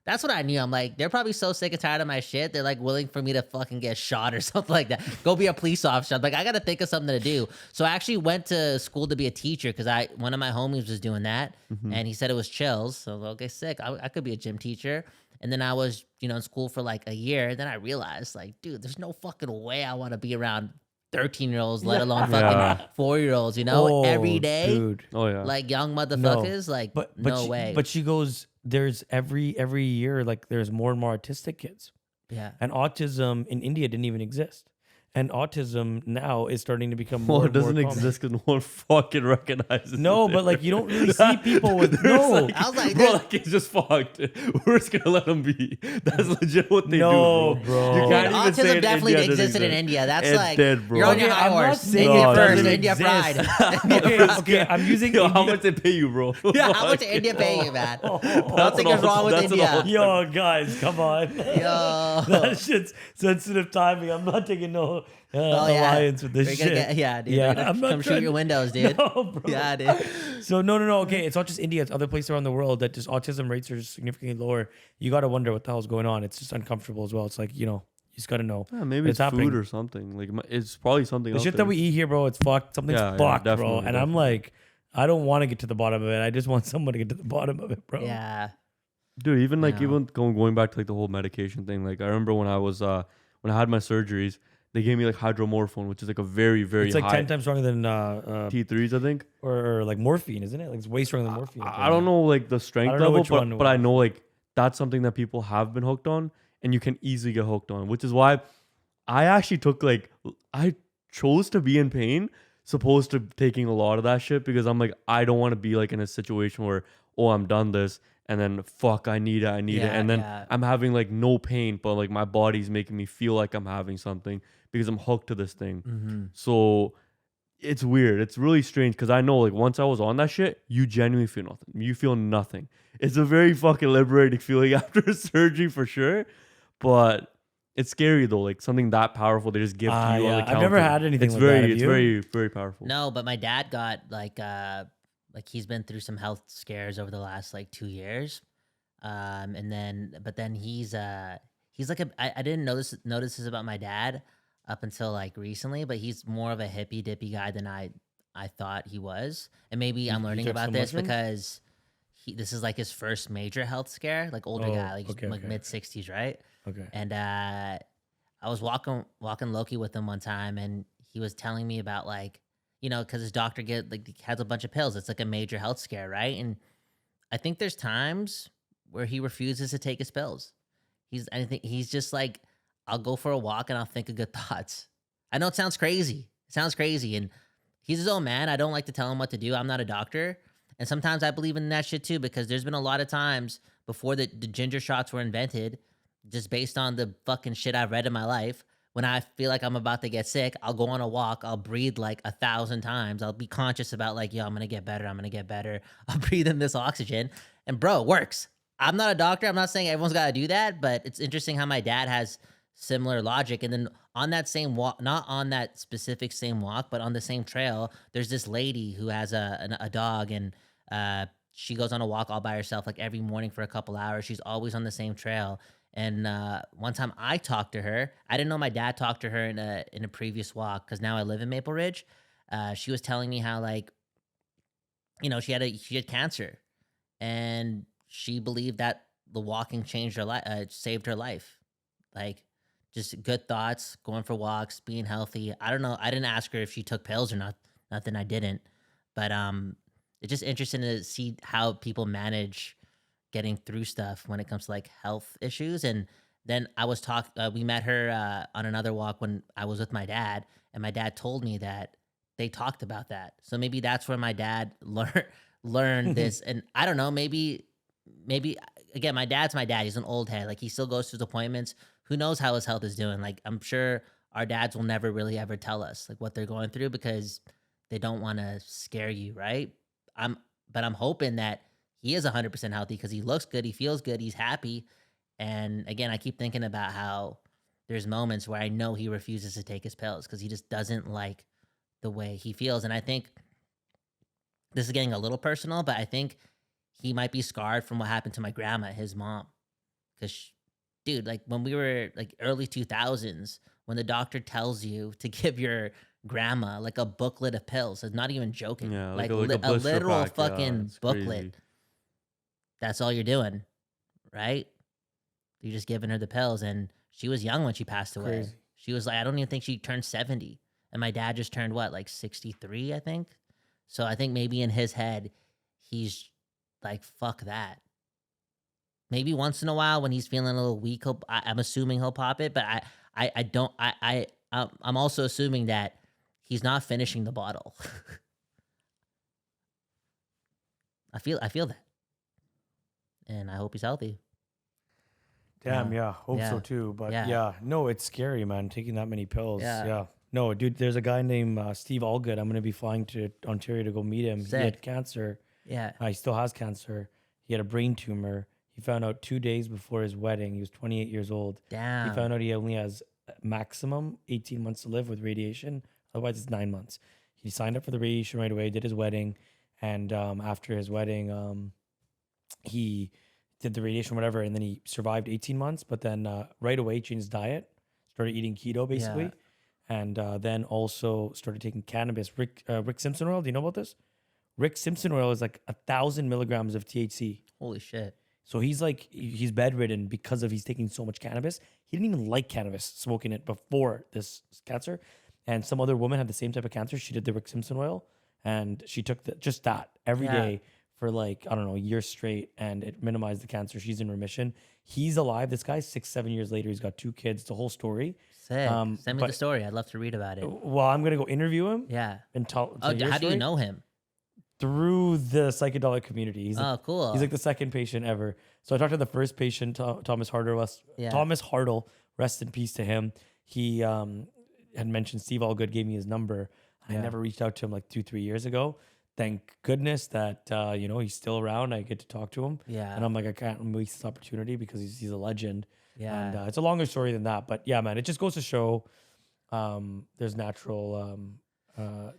that's what I knew. I'm like, they're probably so sick and tired of my shit. They're like willing for me to fucking get shot or something like that. Go be a police officer. I'm like, I got to think of something to do. So I actually went to school to be a teacher because one of my homies was doing that. And he said it was chills. So I was like, okay, sick. I could be a gym teacher. And then I was, in school for like a year. And then I realized like, dude, there's no fucking way I want to be around 13-year-olds, let alone fucking 4-year-olds, every day.
Dude.
Oh yeah.
Like young motherfuckers, no way.
But she goes, there's every year, like there's more and more autistic kids.
Yeah.
And autism in India didn't even exist. And autism now is starting to become more.
Well, it
and more
doesn't
common.
exist because no one fucking recognizes.
No, but like you don't really see people with no.
I was like,
bro, like it's just fucked. We're just gonna let them be. That's legit what they
No,
do,
bro.
You can't even
autism
say
definitely
India
existed in
exist.
India. That's
It's
like
dead, bro.
you're on your
Okay,
high
I'm not
horse.
saying
India
it
first,
doesn't
India pride.
Okay, I'm using
Yo,
India.
how much they pay you, bro?
Yeah, how much did India pay you, man?
That's
Nothing
an
is wrong with
that's an
India.
all-
Yo, guys, come on.
Yo.
That shit's sensitive timing. I'm not taking no
Oh, yeah.
alliance with this
We're
shit.
gonna get, dude.
Yeah,
We're gonna
I'm not
come shoot
trying
your
to-
windows, dude.
No, bro.
Yeah, dude.
So no. Okay, it's not just India. It's other places around the world that just autism rates are just significantly lower. You got to wonder what the hell's going on. It's just uncomfortable as well. It's like, you just got to know.
Yeah, maybe it's
happening.
food or something. Like it's probably something.
The
out
shit
there.
that we eat here, bro, it's fucked. Something's
Yeah,
fucked, bro.
definitely,
And I'm
definitely.
like, I don't want to get to the bottom of it. I just want someone to get to the bottom of it, bro.
Yeah.
Dude, even like
No.
even going back to like the whole medication thing. Like I remember when I was when I had my surgeries, they gave me like hydromorphone, which is like a very
It's like
high
10 times stronger than
T3s, I think.
or like morphine, isn't it? Like it's way stronger than morphine.
I don't know like the strength
don't know
level,
which one
but I
was.
know like that's something that people have been hooked on, and you can easily get hooked on, which is why I actually took I chose to be in pain, supposed to taking a lot of that shit because I'm like I don't want to be like in a situation where I'm done this and then fuck I need it and then I'm having like no pain but like my body's making me feel like I'm having something because I'm hooked to this thing.
Mm-hmm.
So it's weird. It's really strange because I know like once I was on that shit, you genuinely feel nothing. You feel nothing. It's a very fucking liberating feeling after a surgery for sure. But it's scary though, like something that powerful they just give to you on the counter.
I've never had anything
It's
like
very,
that. Have
it's
you?
very, very powerful.
No, but my dad got like he's been through some health scares over the last like 2 years. And then he's like I didn't notice this about my dad up until like recently, but he's more of a hippie dippy guy than I thought he was. And maybe I'm learning
took
about
some
this
mushrooms?
because this is like his first major health scare, like older
Oh,
guy, like
okay,
like
okay.
mid 60s, right?
Okay.
And I was walking Loki with him one time, and he was telling me about like, because his doctor has a bunch of pills. It's like a major health scare, right? And I think there's times where he refuses to take his pills. I think he's just like, I'll go for a walk and I'll think of good thoughts. I know it sounds crazy. And he's his own man. I don't like to tell him what to do. I'm not a doctor. And sometimes I believe in that shit too, because there's been a lot of times before the ginger shots were invented, just based on the fucking shit I've read in my life, when I feel like I'm about to get sick, I'll go on a walk. I'll breathe like 1,000 times. I'll be conscious about like, yo, I'm going to get better. I'll breathe in this oxygen. And bro, it works. I'm not a doctor. I'm not saying everyone's got to do that, but it's interesting how my dad has similar logic. And then on that same walk, not on that specific same walk, but on the same trail, there's this lady who has a dog, and she goes on a walk all by herself like every morning for a couple hours. She's always on the same trail. And one time I talked to her. I didn't know my dad talked to her in a previous walk because now I live in Maple Ridge. She was telling me how she had cancer, and she believed that the walking changed her life, saved her life. Like just good thoughts, going for walks, being healthy. I don't know. I didn't ask her if she took pills or not. Nothing. I didn't. But it's just interesting to see how people manage getting through stuff when it comes to like health issues. And then we met her on another walk when I was with my dad, and my dad told me that they talked about that. So maybe that's where my dad learned this. And I don't know, maybe again, my dad's my dad. He's an old head. Like, he still goes to his appointments. Who knows how his health is doing? Like, I'm sure our dads will never really ever tell us like what they're going through because they don't want to scare you, right? But I'm hoping that he is 100% healthy because he looks good, he feels good, he's happy. And again, I keep thinking about how there's moments where I know he refuses to take his pills because he just doesn't like the way he feels. And I think this is getting a little personal, but I think he might be scarred from what happened to my grandma, his mom. Because, dude, like when we were like early 2000s, when the doctor tells you to give your grandma like a booklet of pills, it's not even joking.
Yeah,
like
a
a
blister
literal
pack, yeah,
fucking
it's
booklet.
crazy.
That's all you're doing, right? You're just giving her the pills. And she was young when she passed away.
Crazy.
She was like, I don't even think she turned 70. And my dad just turned what, like 63, I think? So I think maybe in his head, he's like, fuck that. Maybe once in a while when he's feeling a little weak, I'm assuming he'll pop it. But I'm also assuming that he's not finishing the bottle. I feel that. And I hope he's healthy.
Damn, yeah. Hope so too. But yeah, no, it's scary, man, taking that many pills. Yeah. No, dude, there's a guy named Steve Allgood. I'm going to be flying to Ontario to go meet him.
Sick.
He had cancer.
Yeah.
He still has cancer. He had a brain tumor. He found out 2 days before his wedding. He was 28 years old.
Damn.
He found out he only has maximum 18 months to live with radiation. Otherwise, it's 9 months. He signed up for the radiation right away, did his wedding. And after his wedding, he did the radiation, whatever, and then he survived 18 months. But then right away, changed his diet, started eating keto, basically.
Yeah.
And then also started taking cannabis. Rick Simpson oil, do you know about this? Rick Simpson oil is like 1,000 milligrams of THC.
Holy shit.
So he's bedridden because of he's taking so much cannabis. He didn't even like cannabis, smoking it before this cancer. And some other woman had the same type of cancer. She did the Rick Simpson oil, and she took just that every day for like, I don't know, a year straight, and it minimized the cancer. She's in remission. He's alive. This guy's 6-7 years later. He's got 2 kids. The whole story.
Sick. Send me the story. I'd love to read about it.
Well, I'm gonna go interview him.
Yeah.
And tell.
How do you know him?
Through the psychedelic community. He's
cool.
He's like the second patient ever. So I talked to the first patient, Thomas Hartle. Thomas Hartle, rest in peace to him. He had mentioned Steve Allgood, gave me his number. I never reached out to him like 2-3 years ago. Thank goodness that he's still around. I get to talk to him.
Yeah.
And I'm like, I can't waste this opportunity because he's a legend.
Yeah.
And it's a longer story than that. But yeah, man, it just goes to show there's natural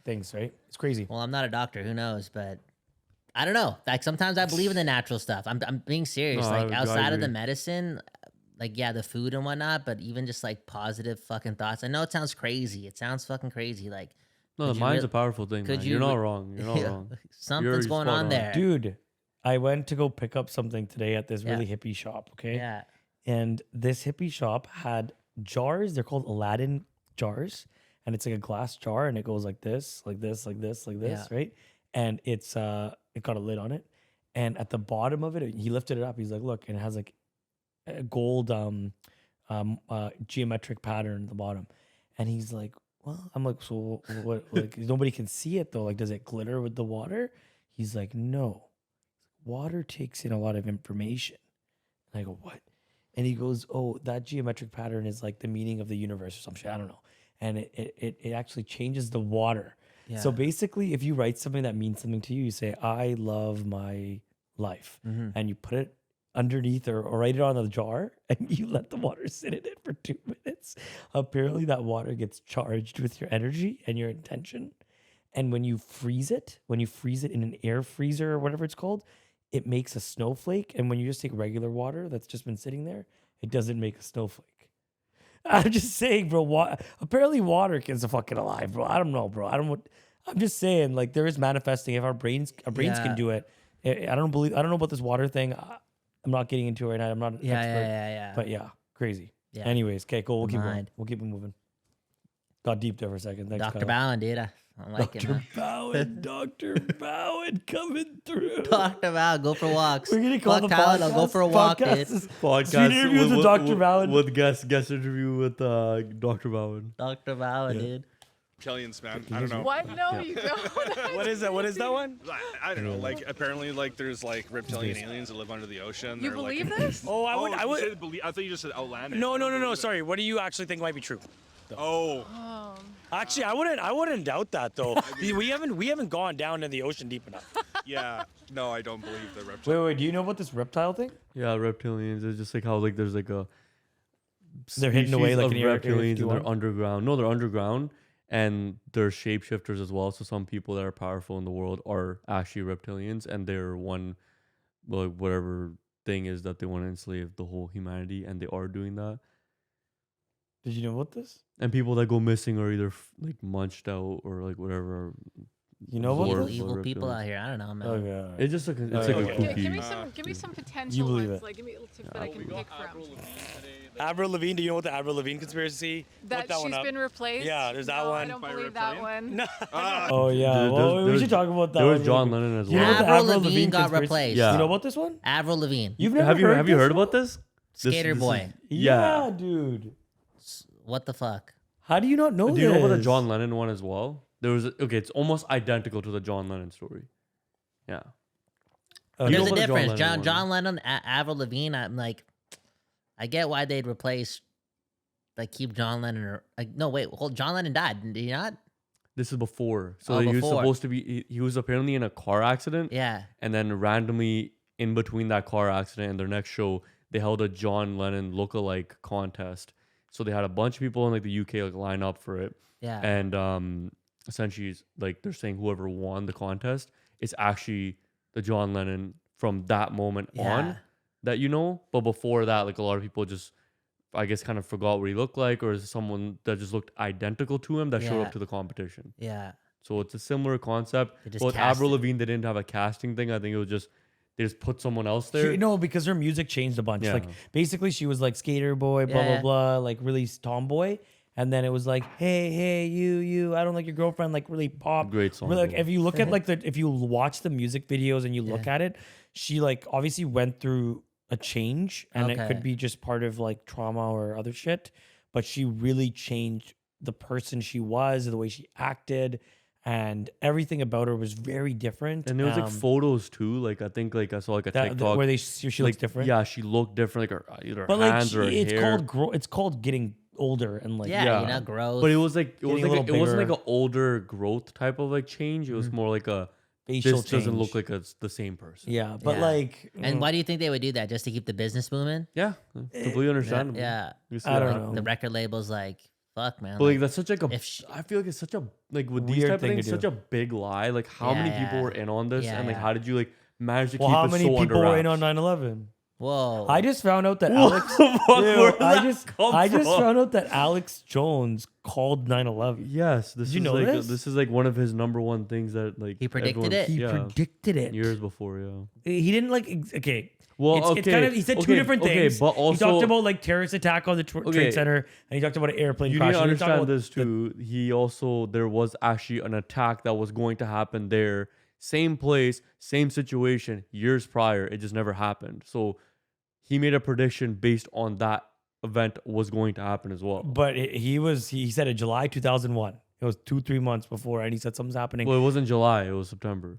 things, right? It's crazy.
Well, I'm not a doctor. Who knows? But I don't know. Like sometimes I believe in the natural stuff. I'm being serious.
No,
like
I
outside of
agree.
the medicine, like the food and whatnot, but even just like positive fucking thoughts. I know it sounds crazy. It sounds fucking crazy. Like
No, the mind's a powerful thing, man. You're not wrong. You're not wrong.
Something's going on there.
Dude, I went to go pick up something today at this really hippie shop, okay?
Yeah.
And this hippie shop had jars. They're called Aladdin jars. And it's like a glass jar, and it goes like this, like this, like this, like this, right? And it got a lid on it. And at the bottom of it, he lifted it up. He's like, look, and it has like a gold geometric pattern at the bottom. And he's like, well, I'm like, so what? Like, nobody can see it though. Like, does it glitter with the water? He's like, no. Water takes in a lot of information. And I go, what? And he goes, oh, that geometric pattern is like the meaning of the universe or some shit. I don't know. And it actually changes the water.
Yeah.
So basically, if you write something that means something to you, you say, I love my life.
Mm-hmm.
And you put it underneath or write it on the jar, and you let the water sit in it for 2 minutes. Apparently that water gets charged with your energy and your intention. And when you freeze it in an air freezer or whatever it's called, it makes a snowflake. And when you just take regular water that's just been sitting there, it doesn't make a snowflake. I'm just saying, bro. Apparently, water is fucking alive, bro. I don't know, bro. I'm just saying, like, there is manifesting. If our brains can do it. I don't know about this water thing. I'm not getting into it right now. I'm not an expert.
Yeah.
But yeah, crazy.
Yeah.
Anyways, okay, cool. We'll keep
Mind.
going. We'll keep it moving. Got deep there for a second. Thanks,
Dr.
Kyle.
Bowen, dude. I'm liking
Dr.
it.
Bowen, Dr. Bowen coming through.
Dr. Bowen, go for walks.
We're gonna call
Fuck
the
Tylenol,
podcast.
go for a walk, dude.
Podcast
Street interviews with Dr. Bowen.
With guest interview with Dr. Bowen.
Dr. Bowen, dude.
Reptilians, man. I don't know.
What? No, you don't.
What is that? What is that one?
I don't know. Like apparently, like there's like reptilian aliens that live under the ocean.
You
They're,
believe
like,
this?
Oh, I
I
would.
thought you just said outlandish.
No. Sorry. What do you actually think might be true?
Oh.
Actually, I wouldn't doubt that though. we haven't gone down in the ocean deep enough.
Yeah. No, I don't believe the reptile.
Wait. Do you know about this reptile thing?
Yeah, reptilians. It's just like how like there's like a
They're hidden away
species
like
of
in Area
reptilians and
51?
they're underground. No, they're underground and they're shapeshifters as well. So some people that are powerful in the world are actually reptilians, and they're one, well, whatever thing is that they want to enslave the whole humanity, and they are doing that.
Did you know about this?
And people that go missing are either like munched out or like whatever.
You know about
Evil,
this?
evil people out here. I don't know, man.
Okay.
It's just like a, it's
Okay.
like a
Okay.
kooky.
Give me some potential
You believe
ones.
it?
Like, give me little tips that I can pick from.
Avril Lavigne. Do you know what the Avril Lavigne conspiracy?
That
Look one
she's
up.
been replaced.
Yeah, there's that
No,
one.
I don't believe that one.
No.
Oh yeah.
There-
Well, we
there's-
should talk about that.
There was
one
John
really
Lennon as
quick. You know
well.
about the
Avril
Avril
Lavigne got
conspiracy?
replaced.
Yeah.
You know about this one?
Avril Lavigne.
You've never
Have you
heard
heard
this
about
one?
this?
Skater boy.
Yeah, dude.
What the fuck?
How do you not know
Do
this?
you know about the John Lennon one as well? There was okay. It's almost identical to the John Lennon story. Yeah. You know
There's a
about the
difference.
Lennon one.
John Lennon, Avril Lavigne. I'm like, I get why they'd replace, like, keep John Lennon. Or like, no, wait, hold. John Lennon died, did he not?
This is before. So
Oh,
he was
before.
supposed to be. He was apparently in a car accident.
Yeah.
And then randomly in between that car accident and their next show, they held a John Lennon lookalike contest. So they had a bunch of people in like the UK like line up for it.
Yeah.
And essentially, like they're saying whoever won the contest is actually the John Lennon from that moment on
Yeah.
that you know. But before that, like a lot of people just, I guess, kind of forgot what he looked like, or is someone that just looked identical to him that showed
Yeah.
up to the competition.
Yeah.
So it's a similar concept.
They just
But with
cast
Avril
it.
Lavigne, they didn't have a casting thing. I think it was just they just put someone else there.
No, because her music changed a bunch.
Yeah.
Like basically, she was like skater boy, blah
Yeah.
blah blah, like really tomboy. And then it was like, hey, you, I don't like your girlfriend, like really pop.
Great song,
Really, like
though.
if you look at like if you watch the music videos and you look at it, she like obviously went through a change, and it
Okay.
could be just part of like trauma or other shit. But she really changed the person she was, the way she acted, and everything about her was very different.
And there was like photos too. Like I think like I saw like a
that-
TikTok
where she looks
like,
different.
Yeah, she looked different. Like her either
But
her
like
hands or her
it's
hair.
called it's called getting older and like
Yeah, you know, growth.
But it was like it was
Getting a
like
little
it wasn't like
bigger.
an older growth type of like change. It was more like a
facial
this doesn't
change.
look like it's the same person.
Yeah, but
Yeah.
like,
And why do you think they would do that? Just to keep the business booming?
Yeah, completely understandable.
Yeah.
You see
I don't
that.
know.
The record label's like, fuck, man.
But like that's such like a.
if sh-
I feel like it's such a like with these
Weird
type of
thing to
things, such
do.
a big lie. Like how many
Yeah,
people were in on this,
Yeah,
and like
yeah.
how did you like manage to
well,
keep
how
it
many
so
people
under
were in
wraps?
on 9/11?
Whoa.
I just found out that
What
Alex.
the fuck?
Dude,
Where did
I
that
just
come
found
from?
out that Alex Jones called 9/11.
Yes, this
Did you
is
know
like
this?
is like one of his number one things that like
He predicted
everyone-
it?
He
yeah,
predicted it
years before. Yeah.
He didn't like okay.
Well,
it's
okay,
kind of he said two
okay,
different
okay,
things.
but
he
also-
talked about like terrorist attack on the
Okay.
Trade Center, and he talked about an airplane
You
crash.
need to
and he talked
understand
about
this too. He also there was actually an attack that was going to happen there, same place, same situation, years prior. It just never happened. So he made a prediction based on that event was going to happen as well.
But he said in July 2001. It was 2-3 months before, and he said something's happening.
Well, it wasn't July. It was September.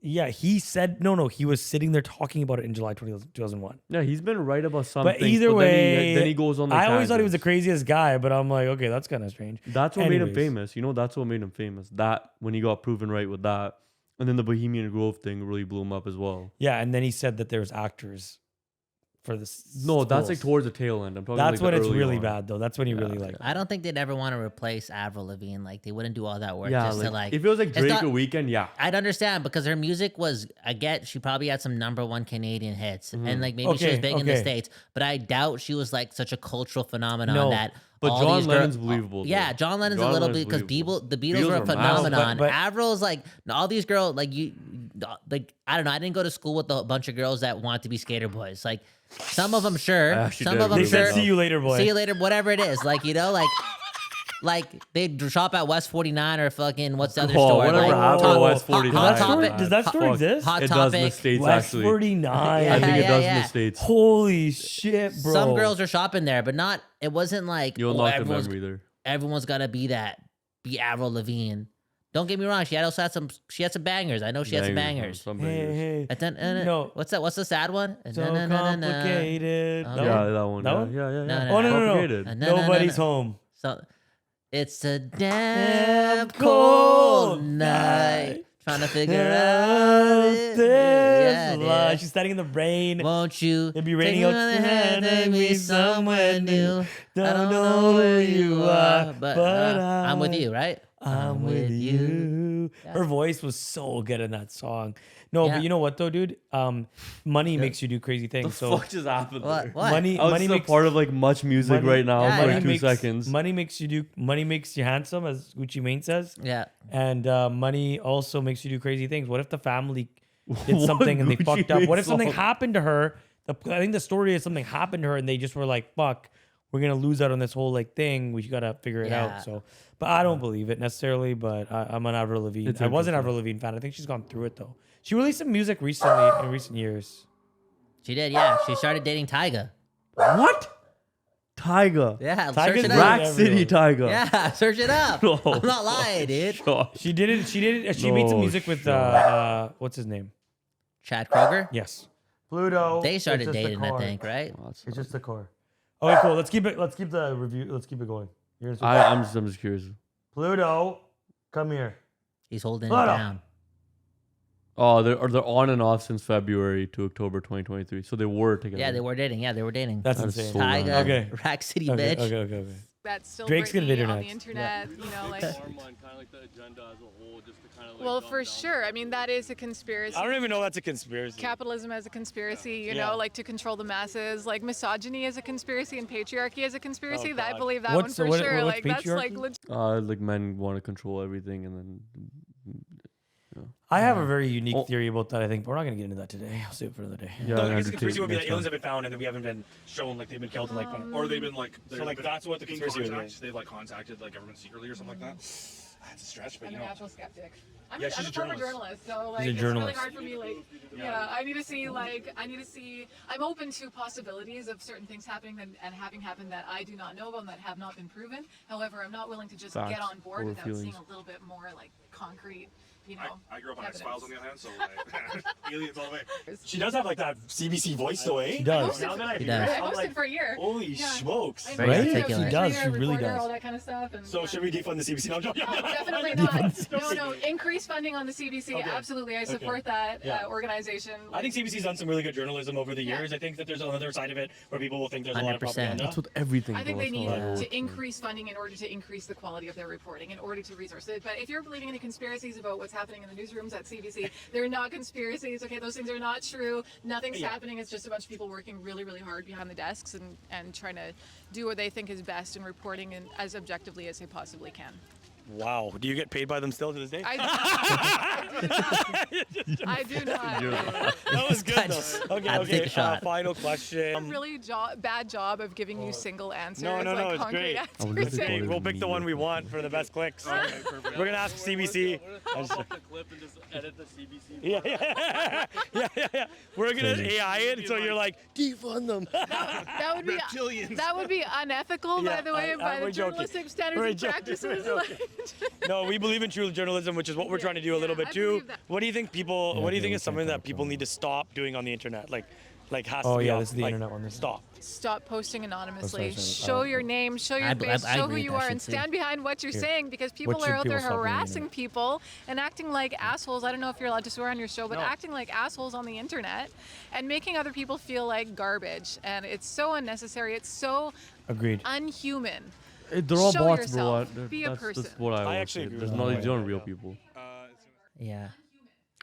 Yeah, he said no. He was sitting there talking about it in July 2001.
Yeah, he's been right about something.
But either way,
then he goes on.
I always thought he was the craziest guy, but I'm like, okay, that's kind of strange.
That's what made him
Anyways.
famous. You know, that's what made him famous. That when he got proven right with that, and then the Bohemian Grove thing really blew him up as well.
Yeah, and then he said that there's actors for this.
No, that's like
schools.
towards the tail end. I'm talking.
That's
like
when
the
it's
early
really
on.
bad, though. That's when he really like.
I don't think they'd ever want to replace Avril Lavigne. Like, they wouldn't do all that work
Yeah,
just to like.
if it was like
it's
Drake
not-
or Weekend, yeah.
I'd understand because her music was, I get she probably had some #1 Canadian hits and like maybe she was
Okay,
big in the
okay.
States, but I doubt she was like such a cultural phenomenon
No,
that.
but
all
John
these
Lennon's
girls-
believable, though.
Yeah, John Lennon's
John
a little
Lennon's
bit because
believable.
the Beatles
Beatles
were a
are massive.
phenomenon.
But-
Avril's like all these girls like you, like I don't know. I didn't go to school with a bunch of girls that want to be skater boys. Like some of them, sure.
I actually
Some
did
of them,
They
really
said,
sure.
"See you later, boy."
See you later, whatever it is. Like, you know, like like they shop at West 49 or fucking what's the other
Oh,
store?
whatever
like,
happened
Hot-
to West
Hot-
49.
Hot
Does that store-
Topic.
does that store
Hot-
exist?
Hot
It does in the
Topic.
States,
West
actually.
49.
I think it does in
yeah.
the States.
Holy shit, bro.
Some girls are shopping there, but not. It wasn't like
You'll
oh,
knock the
everyone's
memory there.
everyone's gotta be Avril Lavigne. Don't get me wrong. She had some bangers. I know she had some bangers.
Some
Hey,
bangers.
hey.
And then,
No.
what's that? What's the sad one?
So complicated.
Oh,
That
Yeah,
one?
that one.
That
Yeah,
one?
yeah, yeah.
No,
yeah.
no,
Oh, no, no, no.
Complicated.
Nobody's home.
So it's a damn cold night. Trying to figure out
this
it.
life. She's standing in the rain.
Won't you
It'd be
take
raining
me by the hand, take me somewhere new? I don't know where you are, but I'm with you, right?
I'm with you. Her voice was so good in that song. No,
Yeah.
but you know what though, dude? Money makes you do crazy things.
The
So
fuck just happened
What?
there?
What?
money,
I was
money
still
makes
part of like much music
money-
right now
Yeah,
for
yeah.
like 2 seconds.
Money makes you handsome, as Gucci Mane says.
Yeah.
And money also makes you do crazy things. What if the family did
What
something and they
Gucci
fucked up?
Mane
What if something
song?
happened to her? I think the story is something happened to her and they just were like, fuck, we're going to lose out on this whole like thing. We got to figure it
Yeah.
out. So, but I don't believe it necessarily, but I'm an Avril Lavigne.
It's
I was an
interesting.
Avril Lavigne fan. I think she's gone through it though. She released some music recently in recent years.
She did, yeah. She started dating Tyga.
What? Tyga.
Yeah,
Tyga's
search it
great.
up.
Rack City Tyga.
Yeah, search it up.
No.
I'm not lying, dude.
Sure.
She did it. She made some
No
music with,
shot.
what's his name?
Chad Kroger.
Yes. Pluto.
They
It's
started
just the
dating, I
core.
think, right?
Oh, that's
It's
not-
just the core. Okay, cool. Let's keep the review. Let's keep it going. You're gonna
I'm just curious.
Pluto, come here.
He's holding it
Hold on.
down.
Oh, they're on and off since February to October 2023. So they were together.
Yeah, they were dating. Yeah, they were dating.
That's
That is
insane.
so
Tyga,
random.
Okay.
Rack City,
Okay,
bitch.
okay.
That's still
Drake's gonna
Britney
video
on the
next.
internet, you know, like.
Kind of like the agenda as a whole, just to kind of like.
Well,
dumb
for
down
sure. I mean, that is a conspiracy.
I don't even know that's a conspiracy.
Capitalism as a conspiracy, you
Yeah.
know, like to control the masses, like misogyny as a conspiracy and patriarchy as a conspiracy.
Oh,
I
God.
believe that
What's-
one for
what-
sure.
what's
Like that's like
patriarchy?
Like men want to control everything, and then
I have a very unique
Oh.
theory about that, I think, but we're not going to get into that today. I'll save it for another day.
yeah,
No, I
another
guess the conspiracy
take
would be that
next
aliens
time.
have been found and that we haven't been shown like they've been killed and like.
Or they've been like.
So like that's what the
in
conspiracy would be.
contact, they've like contacted like government secretly or something like that. That's a stretch, but
I'm
you
a
know.
natural skeptic. I'm,
Yeah,
I'm
she's
a
a
former
journalist.
journalist, so like
She's a
it's
journalist.
really hard for me. Like, yeah, I need to see. I'm open to possibilities of certain things happening and having happened that I do not know about and that have not been proven. However, I'm not willing to just get
Facts
on board
over
without
feelings.
seeing a little bit more like concrete, you know.
I grew up on
evidence.
X-Files on the other hand, so like, aliens all the way.
She does have like that CBC voice though, eh?
She does.
Now that I
She
hear
does.
it,
I
I'm
hosted
like,
for a year.
holy
Yeah.
smokes.
I
Very
Right?
articulate.
She does. She
Reporter,
really does.
all that kind of stuff. And,
So
yeah.
should we defund the CBC? No, I'm joking.
No, definitely not. No, increase funding on the CBC.
Okay.
Absolutely, I support
Okay.
that
Yeah.
organization.
I think CBC's done some really good journalism over the years. I think that there's another side of it where people will think there's a lot of
100%.
propaganda.
That's with everything.
I think
though,
they
that's
need
how it works,
to
man.
increase funding in order to increase the quality of their reporting, in order to resource it. But if you're believing in conspiracies about what's happening in the newsrooms at CBC, they're not conspiracies. Okay, those things are not true. Nothing's happening. It's just a bunch of people working really, really hard behind the desks and trying to do what they think is best in reporting and as objectively as they possibly can.
Wow. Do you get paid by them still to this day?
I do not.
That was good though. Okay,
Had to take a
okay.
shot.
Final question.
A really bad job of giving you single answers.
No,
like
it's
concrete
great.
answers.
never
Hey,
call it
we'll pick the one we want for the best clicks. We're gonna ask CBC. Yeah. We're gonna AI it, so you're like defund them.
That would be
Reptilians.
that would be unethical,
Yeah,
by the way, by
we're
the
joking.
journalistic standards
We're
and
joking.
practices.
We're joking. No, we believe in true journalism, which is what we're trying to do a little bit
I
too.
believe that.
What do you think people?
Yeah,
what do you
yeah,
think
we
is something
can't
that
talk
people
about
need to stop doing on the internet? Like has
Oh,
to be
yeah,
off,
this is the
like,
internet one, this is-
Stop.
Stop posting anonymously.
sorry.
Show your name, show your face,
I
show who
agree with
you
that
are,
shit
and
too.
stand behind what you're
Here.
saying, because
What
people
should
are out there
people stop doing on the
harassing
internet?
people and acting like assholes. I don't know if you're allowed to swear on your show, but acting like assholes on the internet and making other people feel like garbage. And it's so unnecessary. It's so
Agreed.
unhuman.
They're all
Show
bots,
yourself.
bro.
Be a
That's
person.
what I always
actually
say.
agree
There's
with
not
that.
these aren't real people.
Yeah.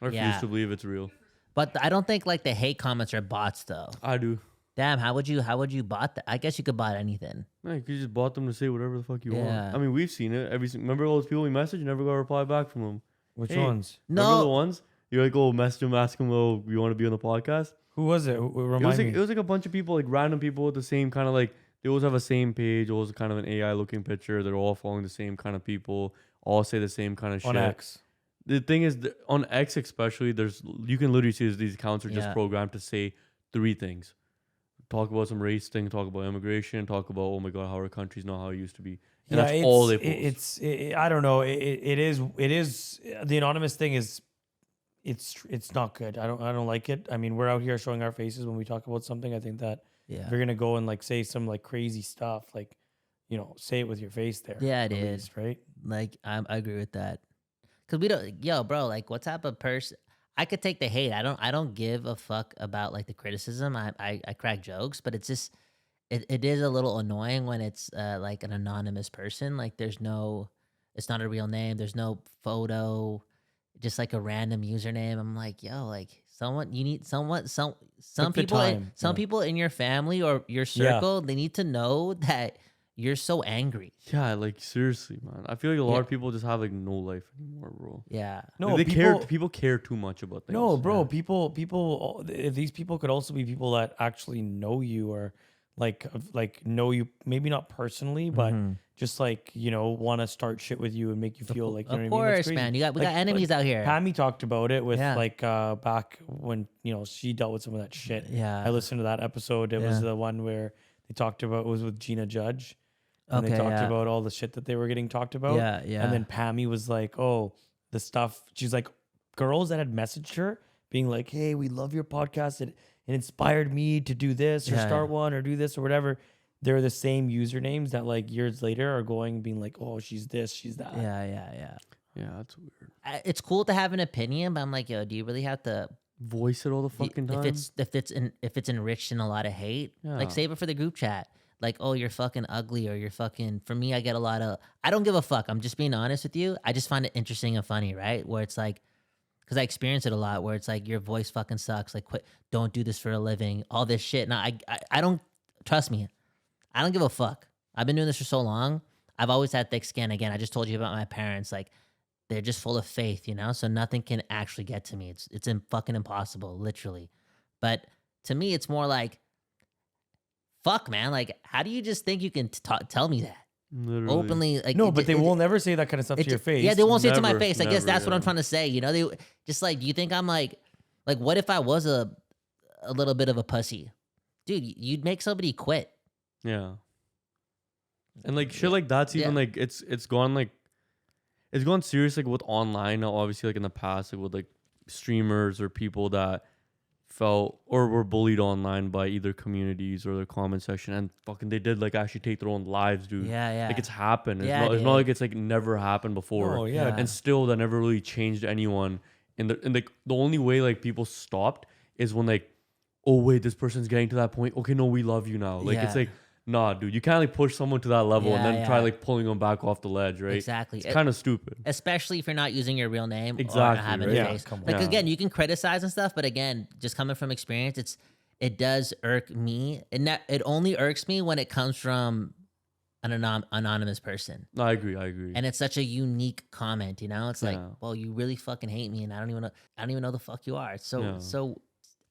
I refuse
Yeah.
to believe it's real.
But I don't think like the hate comments are bots though.
I do.
Damn, how would you bot that? I guess you could bot anything.
Man, you just bought them to say whatever the fuck you
Yeah.
want. I mean, we've seen it. Remember all those people we messaged? Never got a reply back from them.
Which
Hey,
ones?
Remember the
No.
ones? You like go message them, ask them, oh, you want to be on the podcast?
Who was it?
It was
Remind
like
me.
it was like a bunch of people, like random people with the same kind of like they always have a same page, always kind of an AI looking picture. They're all following the same kind of people, all say the same kind of shit.
On X.
The thing is, on X especially, you can literally see these accounts are just programmed to say 3 things. Talk about some race thing, talk about immigration, talk about, oh my God, how our country's not how it used to be. And that's all they post.
I don't know. It is the anonymous thing is, it's not good. I don't like it. I mean, we're out here showing our faces when we talk about something. I think that if you're gonna go and like say some like crazy stuff, like, you know, say it with your face there.
Yeah, it is.
Least, right?
Like, I agree with that. Cause we don't, yo, bro, like, what type of person? I could take the hate. I don't give a fuck about like the criticism. I crack jokes, but it's just, it is a little annoying when it's like an anonymous person. Like, it's not a real name. There's no photo, just like a random username. I'm like, yo, like some people in your family or your circle, they need to know that you're so angry.
Yeah, like seriously, man. I feel like a lot of people just have like no life anymore, bro.
Yeah.
No,
like, people care too much about things.
No, bro. People. If these people could also be people that actually know you or like know you, maybe not personally, but just like, you know, want to start shit with you and make you feel like, you know
of
what I mean?
course, man. We got enemies out here.
Pammy talked about it with like back when, you know, she dealt with some of that shit.
Yeah.
I listened to that episode. It was the one where they talked about, it was with Gina Judge. And they talked about all the shit that they were getting talked about.
Yeah, yeah.
And then Pammy was like, oh, the stuff. She's like, girls that had messaged her being like, hey, we love your podcast. It inspired me to do this or start one or do this or whatever. They're the same usernames that like years later are going being like, oh, she's this, she's that.
Yeah,
that's weird.
It's cool to have an opinion, but I'm like, yo, do you really have to
voice it all the fucking time?
If it's enriched in a lot of hate, like save it for the group chat. Like, oh, you're fucking ugly, or you're fucking. For me, I get a lot of. I don't give a fuck. I'm just being honest with you. I just find it interesting and funny, right? Where it's like, because I experience it a lot. Where it's like your voice fucking sucks. Like, quit. Don't do this for a living. All this shit. Now, I don't trust me. I don't give a fuck. I've been doing this for so long. I've always had thick skin. Again, I just told you about my parents. Like, they're just full of faith, you know. So nothing can actually get to me. It's fucking impossible, literally. But to me, it's more like, fuck, man. Like, how do you just think you can tell me that?
Literally.
Openly? Like,
no, but they will never say that kind of stuff to your face.
Yeah, they won't say it to my
Never,
face. I guess that's what I'm
yeah.
trying to say. You know, they just like, do you think I'm like what if I was a little bit of a pussy? Dude, you'd make somebody quit.
Yeah. And like shit like that's even like it's gone serious like with online now, obviously, like in the past, like with like streamers or people that felt or were bullied online by either communities or their comment section, and fucking they did like actually take their own lives, dude.
Yeah.
Like it's happened. It's,
Yeah,
it's not like it's like never happened before.
Oh yeah.
And still that never really changed anyone. And like the only way like people stopped is when like, oh wait, this person's getting to that point. Okay, no, we love you now. Like it's like, nah, dude, you can't like push someone to that level and then try like pulling them back off the ledge, right?
Exactly.
It's kind of stupid.
Especially if you're not using your real name or
Exactly,
having
right?
a
Yeah,
face.
come on.
Like
Yeah.
again, you can criticize and stuff, but again, just coming from experience, it does irk me. It only irks me when it comes from an anonymous person.
No, I agree.
And it's such a unique comment, you know? It's like,
Yeah.
well, you really fucking hate me and I don't even know the fuck you are. It's so
Yeah.
so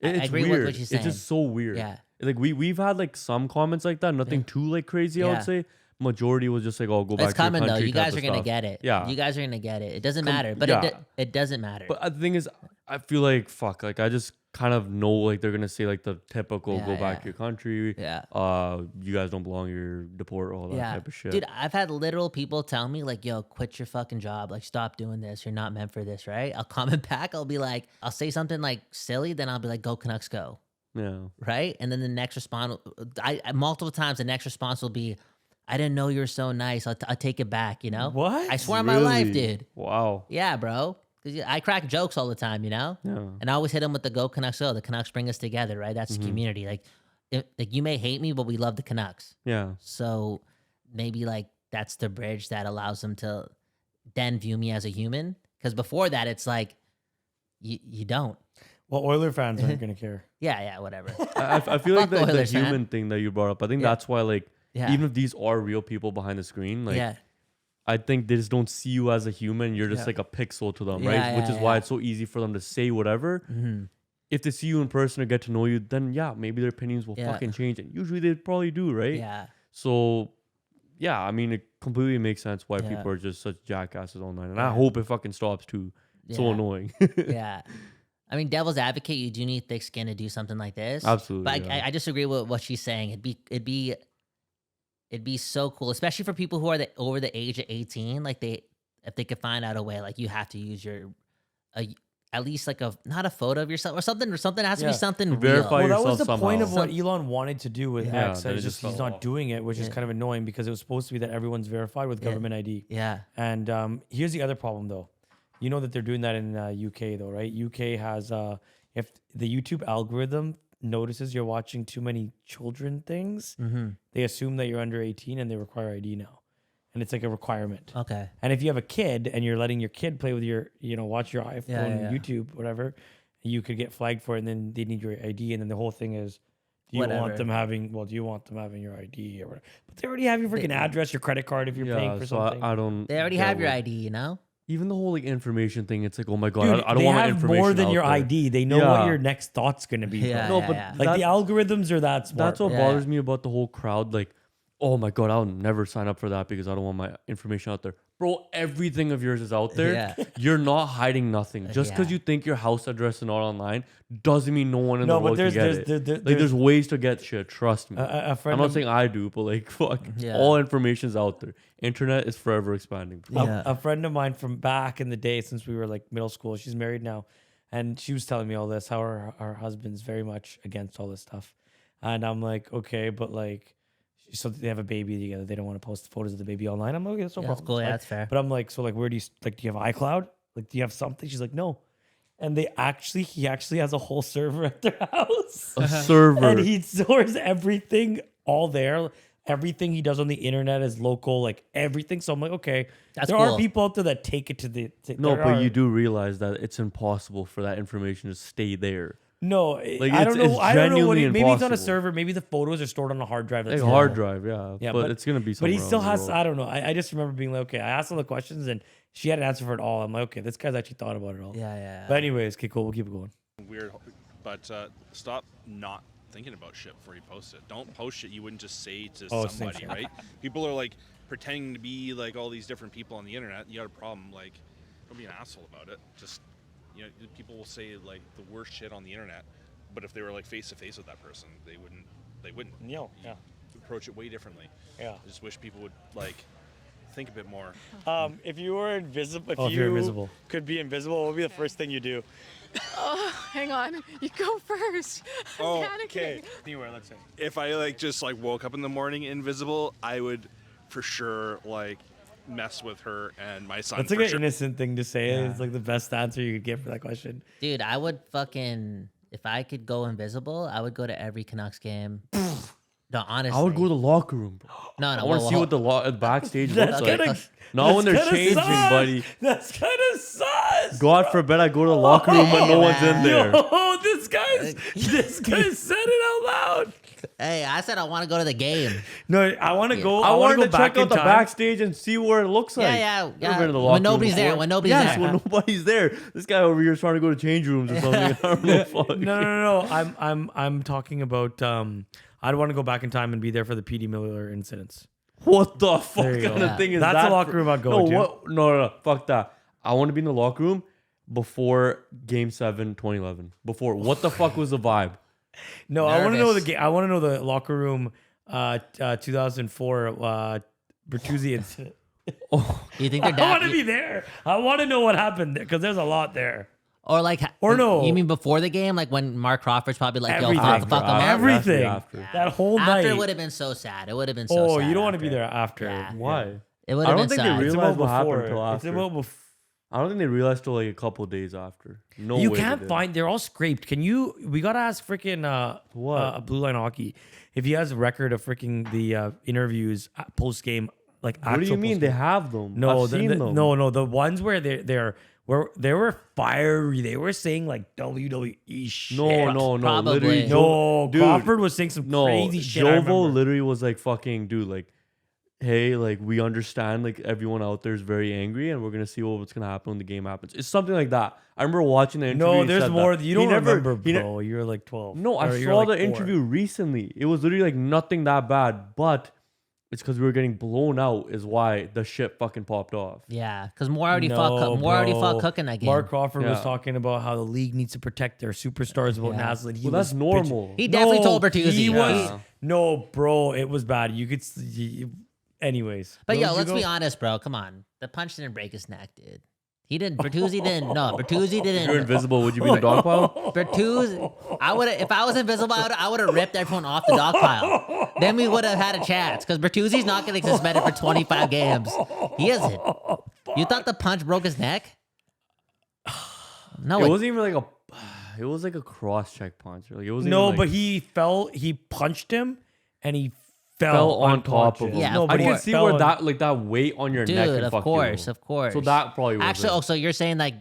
It's
I agree
weird.
with what you're saying.
It's just so weird.
Yeah.
Like we've had like some comments like that, nothing too like crazy, I
Yeah.
would say. Majority was just like, oh, go back
It's
to your
coming though.
country
You guys
type
are
of
gonna
stuff.
get it.
Yeah.
You guys are gonna get it. It doesn't matter. But
yeah.
it doesn't matter.
But the thing is, I feel like fuck. Like I just kind of know like they're gonna say like the typical go back to your country.
Yeah.
You guys don't belong here. Deport all that type of shit.
Dude, I've had literal people tell me like, yo, quit your fucking job. Like, stop doing this. You're not meant for this, right? I'll comment back. I'll be like, I'll say something like silly. Then I'll be like, go Canucks, go.
Yeah.
Right? And then the next response, I multiple times, the next response will be, I didn't know you were so nice. I'll take it back, you know?
What?
I swear on my life,
Really?
dude.
Wow.
Yeah, bro. 'Cause I crack jokes all the time, you know?
Yeah.
And I always hit them with the go Canucks go. The Canucks bring us together, right? That's the community. Like you may hate me, but we love the Canucks.
Yeah.
So maybe like that's the bridge that allows them to then view me as a human. Because before that, it's like you don't.
Well, Oiler fans aren't gonna care.
Yeah, whatever.
I feel like
Fuck
the
Oilers, man.
human thing that you brought up, I think
Yeah.
that's why like
Yeah.
even if these are real people behind the screen, like
Yeah.
I think they just don't see you as a human. You're just
Yeah.
like a pixel to them,
Yeah,
right?
yeah,
Which is why
yeah.
it's so easy for them to say whatever.
Mm-hmm.
If they see you in person or get to know you, then yeah, maybe their opinions will
Yeah.
fucking change. And usually they probably do, right?
Yeah.
So, yeah, I mean, it completely makes sense why
Yeah.
people are just such jackasses online. And I hope it fucking stops too. It's so
Yeah.
annoying.
Yeah. I mean, devil's advocate, you do need thick skin to do something like this.
Absolutely,
But
yeah.
I disagree with what she's saying. It'd be so cool, especially for people who are over the age of 18. Like if they could find out a way, like you have to use at least like not a photo of yourself or something that has to be something
Verify
real.
Well, that was the
yourself
point of
somehow.
what Elon wanted to do with
Yeah,
X.
then
It's
it
just
just
he's
fell
not
off.
doing it, which is kind of annoying because it was supposed to be that everyone's verified with government ID.
Yeah.
And here's the other problem, though. You know that they're doing that in UK, though, right? UK has if the YouTube algorithm notices you're watching too many children things, they assume that you're under 18 and they require ID now. And it's like a requirement.
Okay.
And if you have a kid and you're letting your kid play with your, watch your iPhone,
Yeah.
YouTube, whatever, you could get flagged for it, and then they need your ID. And then the whole thing is, do you want
Whatever.
them having your ID or whatever? But they already have your freaking address, your credit card if you're paying for something.
I don't.
They already
get
have your
what-
ID, you know?
Even the whole like information thing, it's like, oh my god,
Dude,
I don't
they
want my
have
information
more than
out
your
there.
ID. They know what your next thought's gonna be.
Yeah,
No,
yeah,
but
yeah.
Like
that-
the algorithms are that smart.
That's what
Yeah.
bothers me about the whole crowd. Like, oh my god, I'll never sign up for that because I don't want my information out there. Bro, everything of yours is out there.
Yeah.
You're not hiding nothing. Just because
Yeah.
you think your house address is not online doesn't mean no one in
No,
the
but
world can
there's-
get
there's-
it.
there-
Like,
there's-
there's ways to get shit. Trust me.
A
I'm
friend
not
of-
saying I do, but like, fuck.
Yeah.
All information's out there. Internet is forever expanding. Bro.
Yeah.
A friend of mine from back in the day, since we were like middle school, she's married now, and she was telling me all this, how her husband's very much against all this stuff, and I'm like, okay, but like, so they have a baby together, they don't want to post photos of the baby online. I'm like, okay, that's no
Yeah, that's
problem.
cool.
It's
Yeah,
fine.
that's fair.
But I'm like, so like, where do you like? Do you have iCloud? Like, do you have something? She's like, no. And he actually has a whole server at their house.
A server.
And he stores everything all there. Everything he does on the internet is local, like everything. So I'm like, okay,
That's
there
cool.
are people out there that take it to the.
No,
there
but
are-
you do realize that it's impossible for that information to stay there.
No,
Like,
I don't know.
it's
I don't know what.
genuinely
Maybe it's on a
impossible.
server. Maybe the photos are stored on a hard drive.
Like
That's
a hard drive, yeah.
Yeah,
but it's gonna be.
But he
somewhere
still
around the
has.
world.
I don't know. I just remember being like, okay, I asked all the questions and she had an answer for it all. I'm like, okay, this guy's actually thought about it all.
Yeah.
But anyways, okay, cool. We'll keep it going.
Weird, but stop not thinking about shit before you post it. Don't post shit you wouldn't just say to
Oh,
somebody,
same.
right? People are like pretending to be like all these different people on the internet. You got a problem, like don't be an asshole about it. Just people will say like the worst shit on the internet, but if they were like face to face with that person, they wouldn't.
Yeah.
Approach it way differently.
Yeah.
I just wish people would like think a bit more.
If you were invisible,
Oh, if you're invisible.
could be invisible, what would be the first thing you do?
Oh, hang on. You go first. I'm
Oh,
panicking.
okay.
Anywhere, let's say.
If I like just like woke up in the morning invisible, I would for sure like mess with her and my son.
That's like
for
an
sure.
innocent thing to say.
Yeah.
It's like the best answer you could get for that question.
Dude, I would fucking, if I could go invisible, I would go to every Canucks game. No, honestly.
I would go to the locker room, bro.
No,
I
no.
want to see what the backstage
That's
looks like.
kinda-
Not when they're
that's kinda
changing,
sus.
buddy.
That's kind of sus.
God forbid I go to the locker room and no one's in there.
Yo, this guy said it out loud.
Hey, I said I want to go to the game.
No, I want to go.
I
want
wanted to check
in
out the
time.
backstage and see what it looks like.
Yeah.
Never been to the
When
locker room
nobody's there,
before.
when nobody's
yes,
there.
when nobody's there. This guy over here is trying to go to change rooms or something. I don't know. Fuck.
No. I'm talking about. I'd want to go back in time and be there for the PD Miller incidents.
What the fuck
There you
kind
go.
of thing is
That's
that?
the locker room I'd go
no,
to.
What? No, fuck that. I want to be in the locker room before Game 7, 2011. Before. What the fuck was the vibe?
No, I want to know the
Nervous.
game. I want to know the locker room. 2004 Bertuzzi incident.
You think they're
I want to
dapping?
be there. I want to know what happened there because there's a lot there.
Or like,
Or no.
You mean before the game, like when Mark Crawford's probably like, yo,
Everything,
fuck
bro.
him up?
Everything.
After.
That whole
After
night.
it would have been so sad. It would have been so
Oh,
sad.
you don't want to
after.
be there after.
Yeah.
Why?
It would
I
have
don't
been
think they
sad.
It's
realized
about
what happened
before.
till
It's
after.
about before.
I don't think they realized till like a couple of days after. No
You
way they
can't
did.
find. They're all scraped. Can you? We gotta ask freaking Blue Line Hockey if he has a record of freaking the interviews post game. Like
What do you
actual
mean? They
post-game.
have them.
No,
I've seen them.
no. The ones where they were fiery. They were saying like WWE shit.
No.
Probably.
Literally,
No,
dude,
Crawford was saying some crazy shit. I
Jovo
remember.
literally was like, fucking, dude, like, hey, like, we understand, like, everyone out there is very angry, and we're gonna see what's gonna happen when the game happens. It's something like that. I remember watching the interview.
No,
he
there's
said
more.
that.
You
He
don't
never-
remember,
he ne-
bro. You're like 12.
No, I
Or you're
saw
like
the
4.
interview recently. It was literally like nothing that bad, but It's because we were getting blown out is why the shit fucking popped off.
Yeah, because more already fought cooking that game.
Mark Crawford was
Yeah.
talking about how the league needs to protect their superstars about
Yeah.
Naslin.
Well, that's normal.
He definitely told Bertuzzi.
He was
Yeah.
no, bro. It was bad. You could. Anyways,
But
where
yo,
would you
let's
go?
be honest, bro. Come on, the punch didn't break his neck, dude. He didn't. Bertuzzi didn't. No, Bertuzzi didn't.
If you're invisible, would you be in the dog pile?
Bertuzzi, I would have. If I was invisible, I would have ripped everyone off the dog pile. Then we would have had a chance. Because Bertuzzi's not getting suspended for 25 games. He isn't. You thought the punch broke his neck? No,
It wasn't even like a. It was like a cross check punch. Like it wasn't.
No,
even
but
like,
he fell. He punched him, and he
fell on top of
unconscious.
him.
Yeah,
no,
of
but
I
he
can see
fell
where
on-
that like that weight on your neck.
dude.
Can
Of
fuck
course,
you.
of course.
So that probably was
actually.
it.
Oh, so you're saying like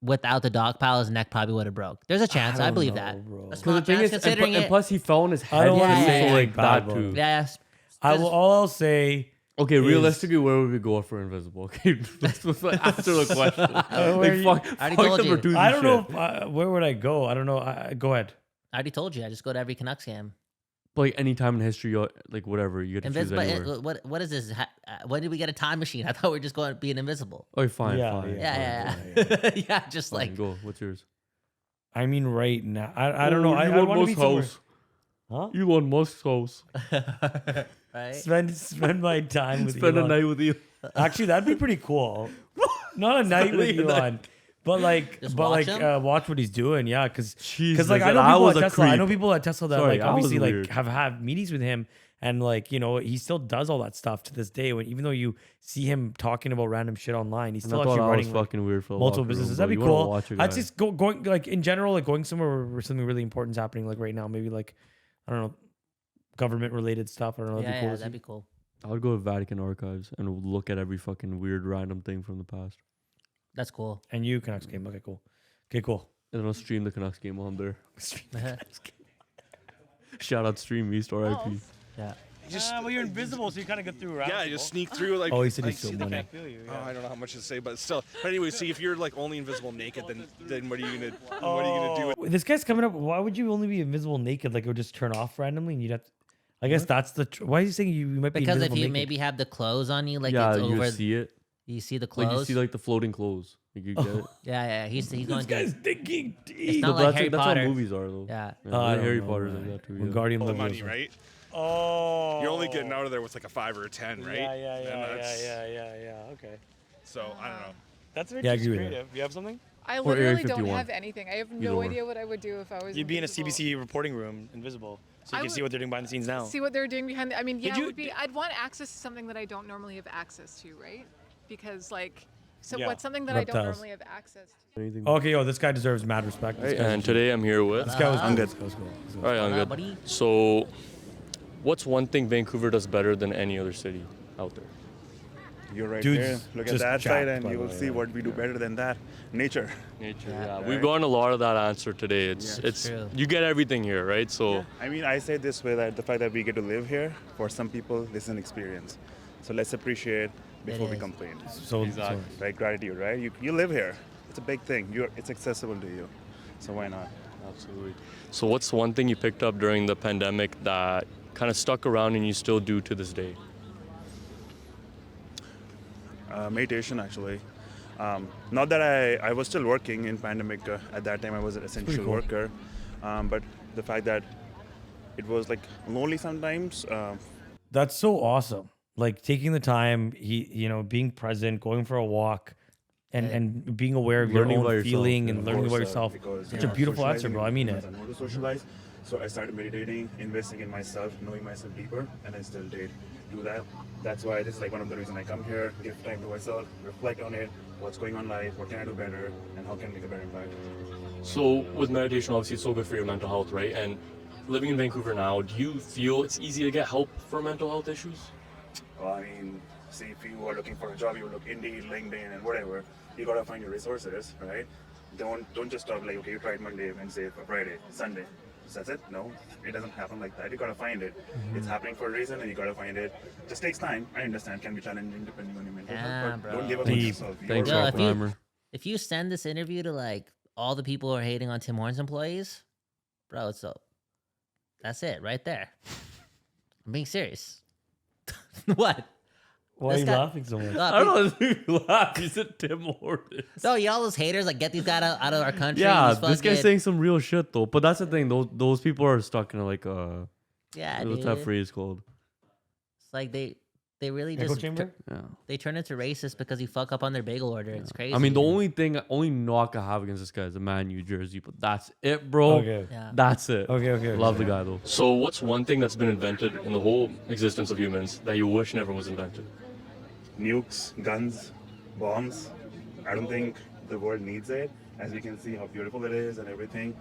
without the dog pile, his neck probably would have broke. There's a chance. I
don't
believe
know,
that.
bro.
A
'Cause
small
the thing
chance,
is, and,
considering
and
it.
plus he fell on his
I
head.
don't
too,
wanna
so
say
like
bad
that
one.
too.
Yes.
All I'll say.
Okay,
is-
realistically, where would we go for invisible? Okay, let's answer the question.
Where
Like, fuck,
I already
fuck
told
the
you.
Bertuzzi
I don't know.
shit.
If, where would I go? I don't know. Go ahead.
I already told you. I just go to every Canucks game.
Like any time in history, like whatever, you get to choose
Invisible.
anywhere.
What is this? When did we get a time machine? I thought we were just going to be an invisible.
Oh, fine,
Yeah,
fine.
Yeah,
fine,
yeah. Yeah, just
fine,
like
go. What's yours?
I mean, right now. I don't know. I want to be somewhere. Huh?
Elon Musk's house.
right.
Spend my time with
Spend a
Elon.
night with you.
Actually, that'd be pretty cool. Not a night with
Spending a
Elon, but like,
Just watch him?
watch what he's doing. Yeah, because
Jesus,
like I know
I
people
was
at
a
Tesla. I know
creep.
people at Tesla that
Sorry,
like
I was
obviously like
weird.
have had meetings with him, and like he still does all that stuff to this day. When even though you see him talking about random shit online, he's
And
still
I thought
actually
I was
running like,
fucking weird for a
multiple
locker room,
businesses.
bro.
That'd be
You wanna
cool.
watch a
I'd
guy.
just going like in general, like going somewhere where something really important is happening. Like right now, maybe like I don't know, government related stuff. I don't know. That'd be cool. to
that'd
see.
be cool.
I would go to Vatican Archives and look at every fucking weird random thing from the past.
That's cool.
And you Canucks game. Okay, cool. Okay, cool.
And then I'll stream the Canucks game on there. Shout out Stream East RIP.
Yeah.
Well, you're invisible, so you kind of get through around.
Yeah, just sneak through like.
Oh, he said
I
he's still
see the
winning.
Oh, I don't know how much to say, but still. But anyway, see if you're like only invisible naked, then what are you gonna do?
This guy's coming up. Why would you only be invisible naked? Like it would just turn off randomly, and you'd have to. I guess that's the. Why is he saying you might be
Because if
invisible
you
naked?
maybe have the clothes on you, like
Yeah,
it's
you
over.
see it.
You see the
Like
clothes.
you see like the floating clothes. Like, you get it.
yeah. He's
This
going
guy's
to.
thinking
It's
deep.
not
But
like Harry
that's
Potter.
how movies are though.
Yeah.
I don't
Harry
know,
Potter's
man.
like that too.
When
Yeah.
Guardian
The
Leviosa.
money, right?
Oh.
You're only getting out of there with like a 5 or a 10, right?
Yeah.
And that's-
Okay.
So I don't know.
That's very
Yeah, I agree with
creative. You have something?
I
Or Area
literally don't
51.
have anything. I have
Either
no
or.
idea what I would do if I was.
You'd be in a
invisible.
CBC reporting room, invisible, so you
I
can see
would-
what they're doing behind the scenes now.
See what they're doing behind. I mean, yeah,
you-
it would be. I'd want access to something that I don't normally have access to, right? Because like, so
Yeah.
what's something that I don't
Reptiles.
normally have access to?
Anything.
Okay, yo, this guy deserves mad respect. This
Right,
guy's
and
a-
today I'm here with.
This guy was
I'm
good.
good.
This guy was good.
All right, I'm good.
buddy.
So, what's one thing Vancouver does better than any other city out there?
You're right
Dude's
there. Look at
just
that
jacked,
side, and
by
you
the
will
way,
see
yeah.
what we do better than that. Nature.
Nature.
Yeah.
Yeah,
Right.
we've gotten a lot of that answer today. It's
Yeah.
it's
True.
you get everything here, right? So
I mean, I say this way that the fact that we get to live here, for some people, this is an experience. So let's appreciate before we
is.
complain.
So,
Exactly.
Right? Gratitude, right? You live here. It's a big thing. It's accessible to you. So why not?
absolutely. So what's one thing you picked up during the pandemic that kind of stuck around and you still do to this day?
Meditation, actually. Not that I was still working in pandemic. At that time, I was an essential
cool.
worker. But the fact that it was like lonely sometimes.
that's so awesome. Like taking the time, being present, going for a walk, and being aware of
Learning
your
about
own
yourself,
feeling
yeah.
and learning about yourself.
Because
Such a beautiful answer, bro. I mean it.
I want to socialize, so I started meditating, investing in myself, knowing myself deeper, and I still did do that. That's why this is like one of the reasons I come here, give time to myself, reflect on it, what's going on in life, what can I do better, and how can I make a better impact.
So with meditation, obviously it's so good for your mental health, right? And living in Vancouver now, do you feel it's easy to get help for mental health issues?
Well, I mean, see, if you are looking for a job, you look Indeed, LinkedIn, and whatever. You gotta find your resources, right? Don't just stop like, okay, you tried Monday, Wednesday, Friday, Sunday. So that's it? No, it doesn't happen like that. You gotta find it. It's happening for a reason, and you gotta find it. Just takes time. I understand, can be challenging depending on your mental health, but
bro.
don't give up on
Deep.
yourself.
Thanks,
Yo,
Oppenheimer.
if you send this interview to like all the people who are hating on Tim Hortons employees, bro, that's it right there. I'm being serious. What?
Why are
This
you
guy-
laughing so much?
No,
I don't know if you laugh. He said Tim Hortons.
No, y'all those haters like get these guys out of our country.
Yeah,
He's
this guy's
fucking-
saying some real shit though. But that's the thing. Those people are stuck in like
Yeah,
what's that
dude.
phrase called?
It's like they really
Echo
just
chamber?
Yeah.
they turn into racist because you fuck up on their bagel order. It's crazy.
I mean, the
dude.
only knock I have against this guy is the Man U jersey, but that's it, bro.
Okay.
Yeah.
That's it.
Okay.
Love the guy though.
So what's one thing that's been invented in the whole existence of humans that you wish never was invented?
Nukes, guns, bombs. I don't think the world needs it. As we can see how beautiful it is and everything.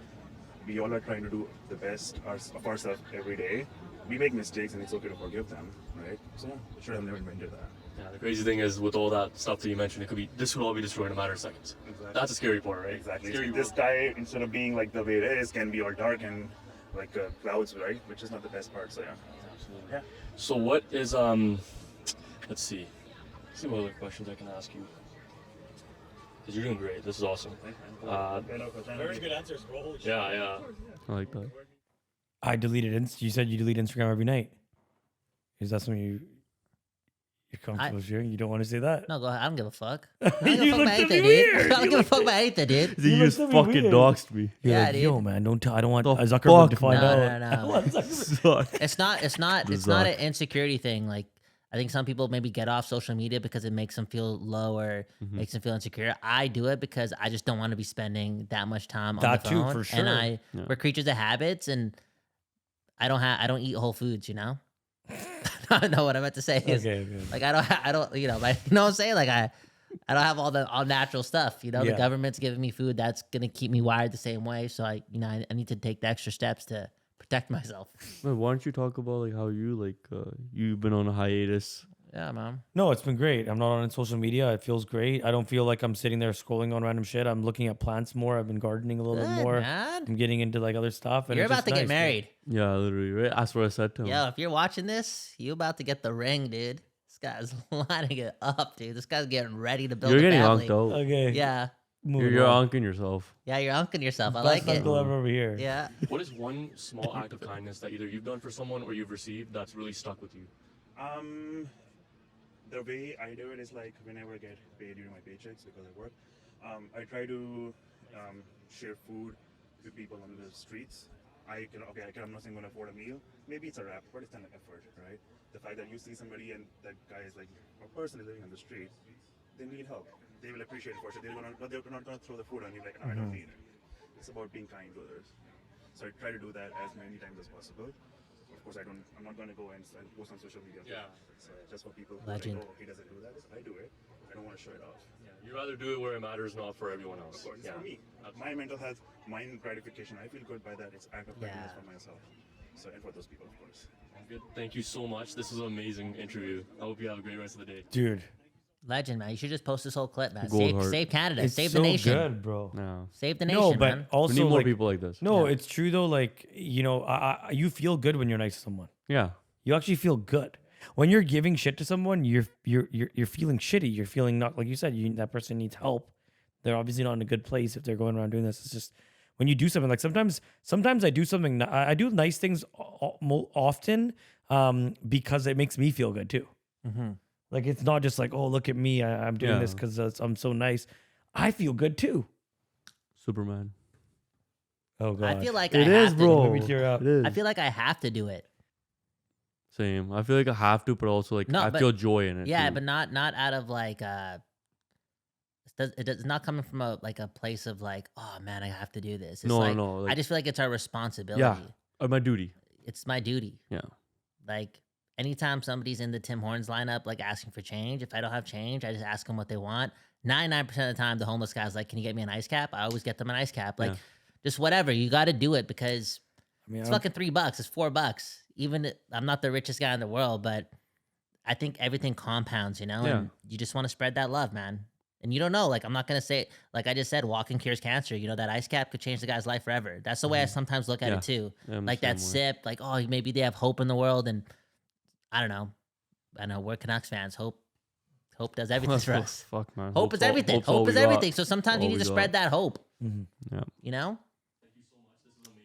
We all are trying to do the best of ourselves every day. We make mistakes and it's okay to forgive them, right? So yeah, we should have never invented that.
Yeah, the crazy thing is with all that stuff that you mentioned, this could all be destroyed in a matter of seconds.
Exactly.
That's a scary part, right?
Exactly.
Scary
This sky, instead of being like the way it is, can be all dark and like clouds, right? Which is not the best part. So yeah.
Absolutely.
Yeah.
So what is let's see what other questions I can ask you. Because you're doing great. This is awesome.
Very good answers, bro.
Yeah.
I like that.
I deleted You said you delete Instagram every night. Is that something you're comfortable sharing? You don't want to say that?
No, go ahead. I don't give a fuck. I don't give a
You
fuck about
looked at me
anything, dude.
weird.
I don't give a fuck about anything, dude.
You just
looked at me
fucking
weird.
doxed me.
You're
Yeah,
like,
dude.
yo, man, I don't want
The
Zuckerberg to
fuck,
find
man.
out.
No.
I want Zuckerberg.
Suck.
It's not
The
it's not
Zuck.
an insecurity thing. Like I think some people maybe get off social media because it makes them feel low or makes them feel insecure. I do it because I just don't want to be spending that much time on
That
the
too,
phone.
for sure.
And
Yeah.
we're creatures of habits, and I don't eat Whole Foods. You know, I don't know what I meant to say. Is,
Okay.
like I don't you know what I'm saying? Like I don't have all natural stuff. You know, the
Yeah.
government's giving me food that's gonna keep me wired the same way. So I need to take the extra steps to protect myself.
Man, why don't you talk about like how you you've been on a hiatus?
Yeah, man.
No, it's been great. I'm not on social media. It feels great. I don't feel like I'm sitting there scrolling on random shit. I'm looking at plants more. I've been gardening a little bit
Good,
more.
man.
I'm getting into like other stuff. And
You're
it's
about
just
to get
nice, man.
married.
Yeah, literally, right? That's what I said to him.
Yo, if you're watching this, you about to get the ring, dude. This guy's lining it up, dude. This guy's getting ready to build
You're
a
getting
family.
honked out.
Okay.
Yeah.
You're honking yourself.
Yeah, you're unking yourself. I
Best
like it.
uncle ever over here.
Yeah.
What is one small act of kindness that either you've done for someone or you've received that's really stuck with you?
The way I do it is like whenever I get paid during my paychecks because I work, I try to share food with people on the streets. I'm not saying I'm gonna afford a meal. Maybe it's a wrap, but it's an effort, right? The fact that you see somebody and that guy is like a person is living on the street, they need help. They will appreciate it for sure. They're not gonna throw the food on you like, no, I don't need it. It's about being kind to others. So I try to do that as many times as possible. Of course, I'm not going to go and post on social media.
Yeah.
So just for people who are like,
Legend.
oh, he doesn't do that. I do it. I don't want to show it off.
Yeah, you rather do it where it matters, not for everyone else.
Of course, it's
Yeah.
for me. My mental health, my gratification. I feel good by that. It's act of kindness for myself. So and for those people, of course.
Good. Thank you so much. This was an amazing interview. I hope you have a great rest of the day.
Dude.
Legend, man. You should just post this whole clip, man.
Gold heart.
Save Canada.
It's
Save
so
the nation.
good, bro.
No.
Save the nation,
No, but
man.
also
We need more
like,
people like this.
No,
Yeah.
it's true though. Like, you know, you feel good when you're nice to someone.
Yeah.
You actually feel good when you're giving shit to someone. You're feeling shitty. You're feeling not like you said. That person needs help. They're obviously not in a good place if they're going around doing this. It's just when you do something like sometimes I do something. I do nice things often because it makes me feel good too.
Mm-hmm.
Like it's not just like, oh, look at me. I'm doing
Yeah.
this because I'm so nice. I feel good too.
Superman.
Oh god,
I feel like
It
I
is,
have
bro.
Let me tear up.
It is.
To. I feel like I have to do it.
Same. I feel like I have to, but also like
No,
I
but-
feel joy in it.
Yeah,
too.
but not out of like it's not coming from a place of like, oh man, I have to do this. It's
No,
like,
no, like-
I just feel like it's our responsibility.
Yeah. My duty.
It's my duty.
Yeah.
Like anytime somebody's in the Tim Hortons lineup, like asking for change, if I don't have change, I just ask them what they want. 99% of the time, the homeless guy's like, "Can you get me an ice cap?" I always get them an ice cap. Like,
Yeah.
just whatever. You got to do it because
I mean,
it's fucking $3. It's $4. Even I'm not the richest guy in the world, but I think everything compounds, you know.
Yeah.
And you just want to spread that love, man. And you don't know, like I'm not gonna say, like I just said, walking cures cancer. You know that ice cap could change the guy's life forever. That's the way I sometimes look at
Yeah.
it too.
Yeah, I'm the
Like that
same way.
sip, like oh maybe they have hope in the world, and I don't know. I know we're Canucks fans. Hope does everything for us.
Fuck, man.
Hope is
all-
everything.
hope's all
Hope
we
is
got.
everything. So sometimes you
All
need
we
to
got.
spread that hope.
Mhm.
Yeah.
You know.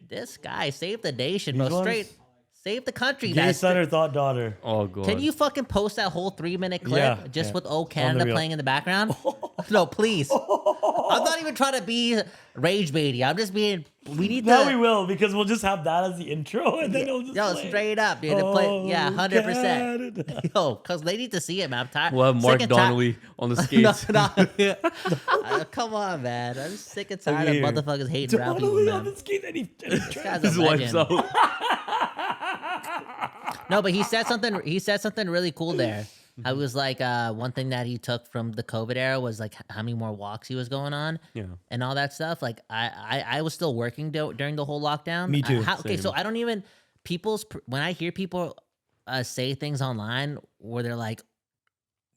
This guy saved the nation, bro.
These ones-
Save the country.
Gay son or thought daughter.
Oh god.
Can you fucking post that whole 3-minute clip just with old Canada
Unreal.
playing in the background? No, please. I'm not even trying to be rage baity. I'm just being. We need
No,
to.
we will because we'll just have that as the intro and then it'll just
Yo,
play.
straight up, dude. To play, yeah, 100%.
Canada.
Yo, because they need to see it, man. I'm tired.
We'll have
sick
Mark
and
Donnelly on the skates.
Come on, man. I'm sick and tired
Okay.
of motherfuckers hating brown people,
Totally on
man.
the skate and he
This guy's a
His wife's
legend.
out.
No, but he said something. He said something really cool there. I was like, one thing that he took from the COVID era was like how many more walks he was going on,
Yeah.
and all that stuff. Like I was still working during the whole lockdown.
Me too.
Okay, so
Same.
I don't even when I hear people say things online where they're like,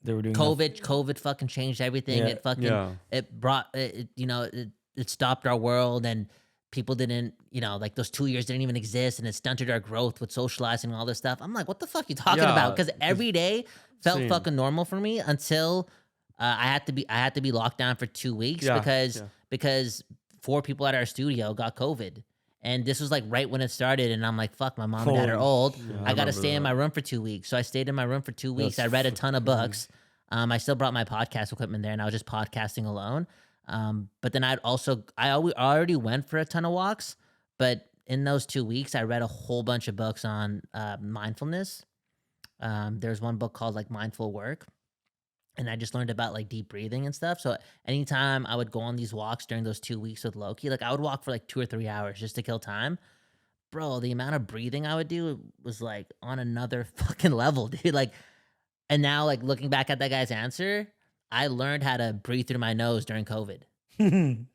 They were doing
COVID fucking changed everything.
Yeah.
It fucking
Yeah.
it brought it, you know, it stopped our world and people didn't, you know, like those 2 years didn't even exist and it stunted our growth with socializing and all this stuff. I'm like, what the fuck you talking
Yeah,
about? Because every day felt
same.
fucking normal for me until I had to be locked down for 2 weeks
Yeah,
because 4 people at our studio got COVID. And this was like right when it started, and I'm like, "Fuck, my mom and dad are
Holy
old.
shit.
I
I
gotta
remember
stay in
that.
my room for 2 weeks." So I stayed in my room for 2 weeks.
That's
I read a ton of
fucking
books. I still brought my podcast equipment there, and I was just podcasting alone. But then I already went for a ton of walks. But in those 2 weeks, I read a whole bunch of books on mindfulness. There's one book called like Mindful Work. And I just learned about like deep breathing and stuff. So anytime I would go on these walks during those 2 weeks with Loki, like I would walk for like 2 or 3 hours just to kill time. Bro, the amount of breathing I would do was like on another fucking level, dude. Like, and now like looking back at that guy's answer, I learned how to breathe through my nose during COVID.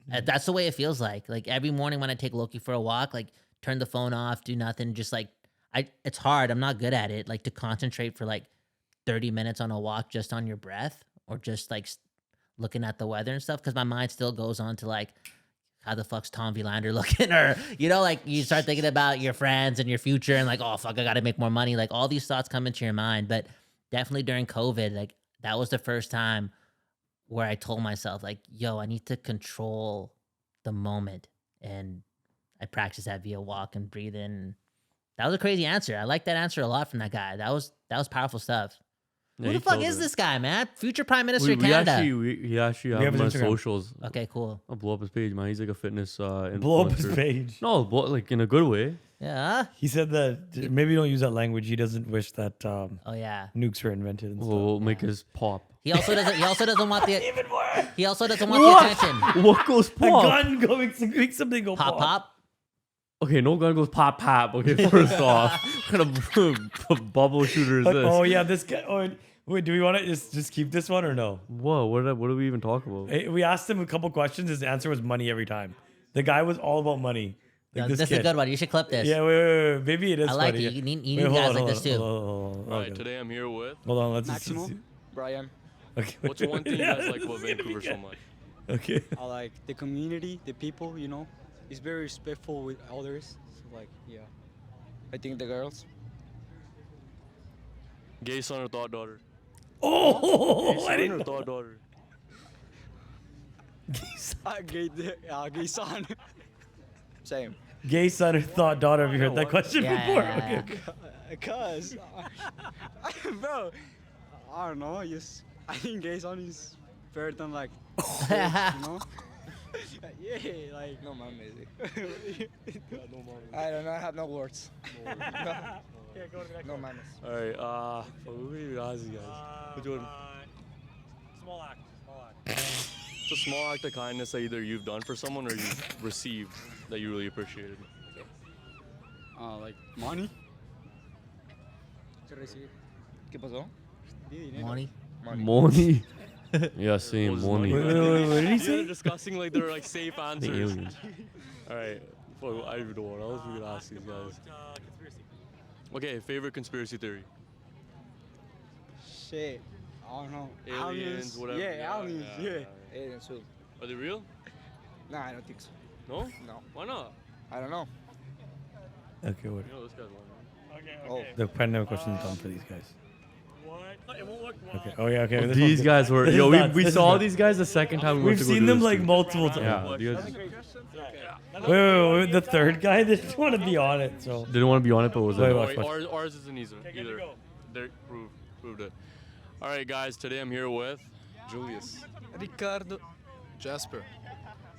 That's the way it feels like. Like every morning when I take Loki for a walk, like turn the phone off, do nothing, just like it's hard. I'm not good at it. Like to concentrate for like 30 minutes on a walk just on your breath or just like looking at the weather and stuff because my mind still goes on to like how the fuck's Tom Villander looking or you know like you start thinking about your friends and your future and like oh fuck I gotta make more money, like all these thoughts come into your mind. But definitely during COVID, like that was the first time where I told myself like yo I need to control the moment, and I practiced that via walk and breathe in. That was a crazy answer. I like that answer a lot from that guy. That was powerful stuff.
Yeah,
Who
he
the fuck
killed
is
it.
this guy, man? Future Prime Minister of
We
Canada.
actually have
have
him on
his Instagram.
socials.
Okay, cool.
I'll blow up his page, man. He's like a fitness influencer.
Blow up his page.
No, like in a good way.
Yeah.
He said that maybe don't use that language. He doesn't wish that
Oh yeah.
nukes were invented and stuff.
We'll make his pop.
He also doesn't want the
Even more.
he also doesn't want
What?
the attention.
What goes
A
pop?
gun going to make something go
Pop pop.
Okay, no gun goes pop pop. Okay, first off, what kind of bubble shooter is this?
Oh yeah, this guy. Oh, wait, do we want to just keep this one or no?
Whoa, what do we even talk about?
We asked him a couple questions. His answer was money every time. The guy was all about money. Like
No, this is a
kid.
good one. You should clip this.
Yeah, wait. Maybe it is.
I like
funny.
it. You need
Wait, hold
guys
on,
like
hold
this
on,
too.
hold on.
All right, today I'm here with.
Hold on, let's
Maximo,
see.
Brian.
Okay.
What's one thing you guys like about Vancouver so much?
Okay.
I like the community, the people, you know. It's very respectful with others. So like, yeah. I think the girls.
Gay son or thought daughter?
Oh,
Gay
I
son
didn't
or
know.
thought daughter?
Gay son. Same.
Gay son or thought daughter? Have you heard that question
Yeah,
before?
yeah,
Okay.
Cause, bro, I don't know. Just I think gay son is better than like, you know. Yeah, like no mames. I don't know. I have no words. No mames.
All right, what do we ask you guys? Which one?
Small act.
It's a small act of kindness that either you've done for someone or you've received that you really appreciated.
Like money. ¿Qué pasó?
Money.
Money. Yeah, same money.
Wait, what did he
You guys
say?
are discussing like they're like safe
The
answers.
aliens.
All right, well, I don't even know what else we could ask these guys.
Conspiracy.
Okay, favorite conspiracy theory?
Shit. I don't know.
Aliens, whatever.
Yeah, aliens. Yeah.
Aliens too.
Are they real?
Nah, I don't think so.
No?
No.
Why not?
I don't know.
Okay, what?
You know this guy's lying.
Okay.
Oh.
The pandemic question is done for these guys.
What? It won't work.
Okay. Oh yeah. Okay.
Oh,
this
these
one's good.
guys were.
This
Yo,
is nuts,
we
this is
saw
nuts.
these guys the second time we went
We've
to go
seen
do
them
this
like
thing.
multiple times.
Yeah, you guys.
Yeah.
Wait, the third guy didn't want to be on it, so.
Didn't want to be on it, but was
Wait,
like,
watch.
Ours isn't either. They proved it. All right, guys. Today I'm here with
Julius,
Ricardo,
Jasper.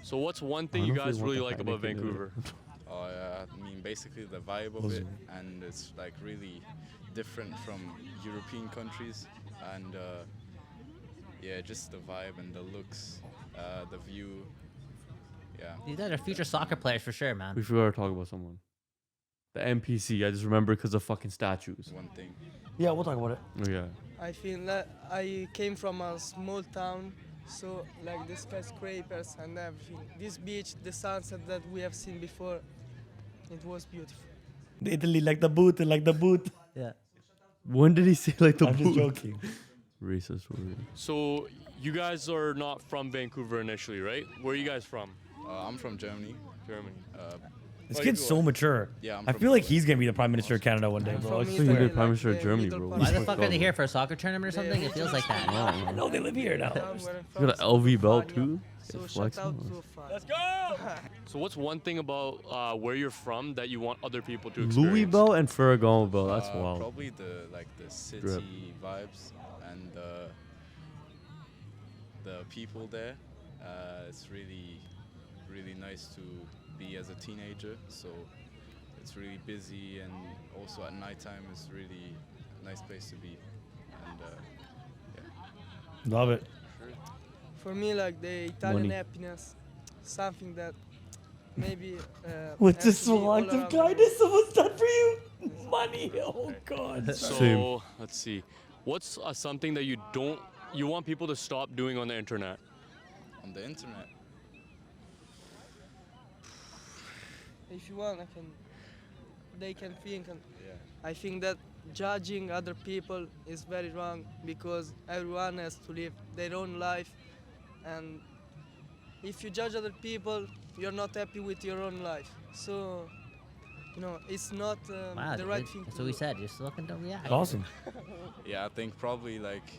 So what's one thing you guys really like about Vancouver?
Oh yeah, I mean basically the vibe of it, and it's like really different from European countries, and yeah, just the vibe and the looks, the view. Yeah.
You guys are future soccer players for sure, man.
We forgot to talk about someone. The NPC, I just remember because of fucking statues.
One thing.
Yeah, we'll talk about it.
Oh, yeah.
I feel that I came from a small town, so like the skyscrapers and everything. This beach, the sunset that we have seen before, it was beautiful.
Italy, like the boot,
Yeah.
When did he say like the
I'm
boot?
just joking.
Racist word.
So you guys are not from Vancouver initially, right? Where are you guys from?
I'm from Germany.
Germany.
This kid's so mature.
Yeah,
I feel like he's gonna be the Prime Minister of Canada one day, bro.
I feel like the Prime Minister of Germany, bro.
Why the fuck are they here for a soccer tournament or something? It feels like that.
I know they live here now.
You got an LV belt too?
So
It's
shout
flexing.
out to
Let's go! So what's one thing about where you're from that you want other people to experience?
Louis belt and Ferragamo belt. That's wild.
Probably the city
Drip.
vibes and the people there. It's really nice to be as a teenager. So it's really busy, and also at nighttime it's really a nice place to be. And yeah.
Love it.
For me, like the Italian
Money.
happiness, something that maybe.
What's
has
this
to be all
act of
around
kindness someone's done for you? Money. Oh God.
So
Same.
let's see. What's something that you want people to stop doing on the internet?
On the internet.
If you want, they can think. And
Yeah.
I think that judging other people is very wrong because everyone has to live their own life, and if you judge other people, you're not happy with your own life. So, it's not
Wow,
the right
dude,
thing
that's
to
what we
do.
said. You're still looking to react.
Awesome.
Yeah, I think probably like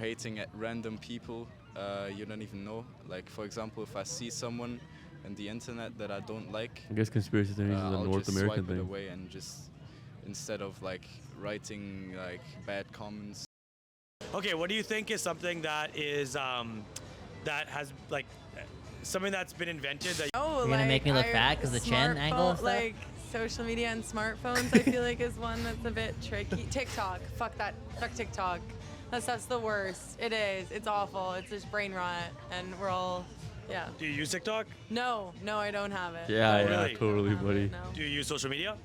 hating at random people you don't even know. Like for example, if I see someone on the internet that I don't like,
I guess conspiracy theories is a
I'll
North
just
American
swipe it
thing.
away and just instead of like writing like bad comments.
Okay, what do you think is something that is that has like something that's been invented that
You're gonna make me look fat because the chin angle and stuff?
Like social media and smartphones, I feel like is one that's a bit tricky. TikTok, fuck that, fuck TikTok. That's the worst. It is. It's awful. It's just brain rot, and we're all, yeah.
Do you use TikTok?
No, I don't have it.
Yeah,
Oh,
yeah,
really?
totally, buddy.
No.
Do you use social media?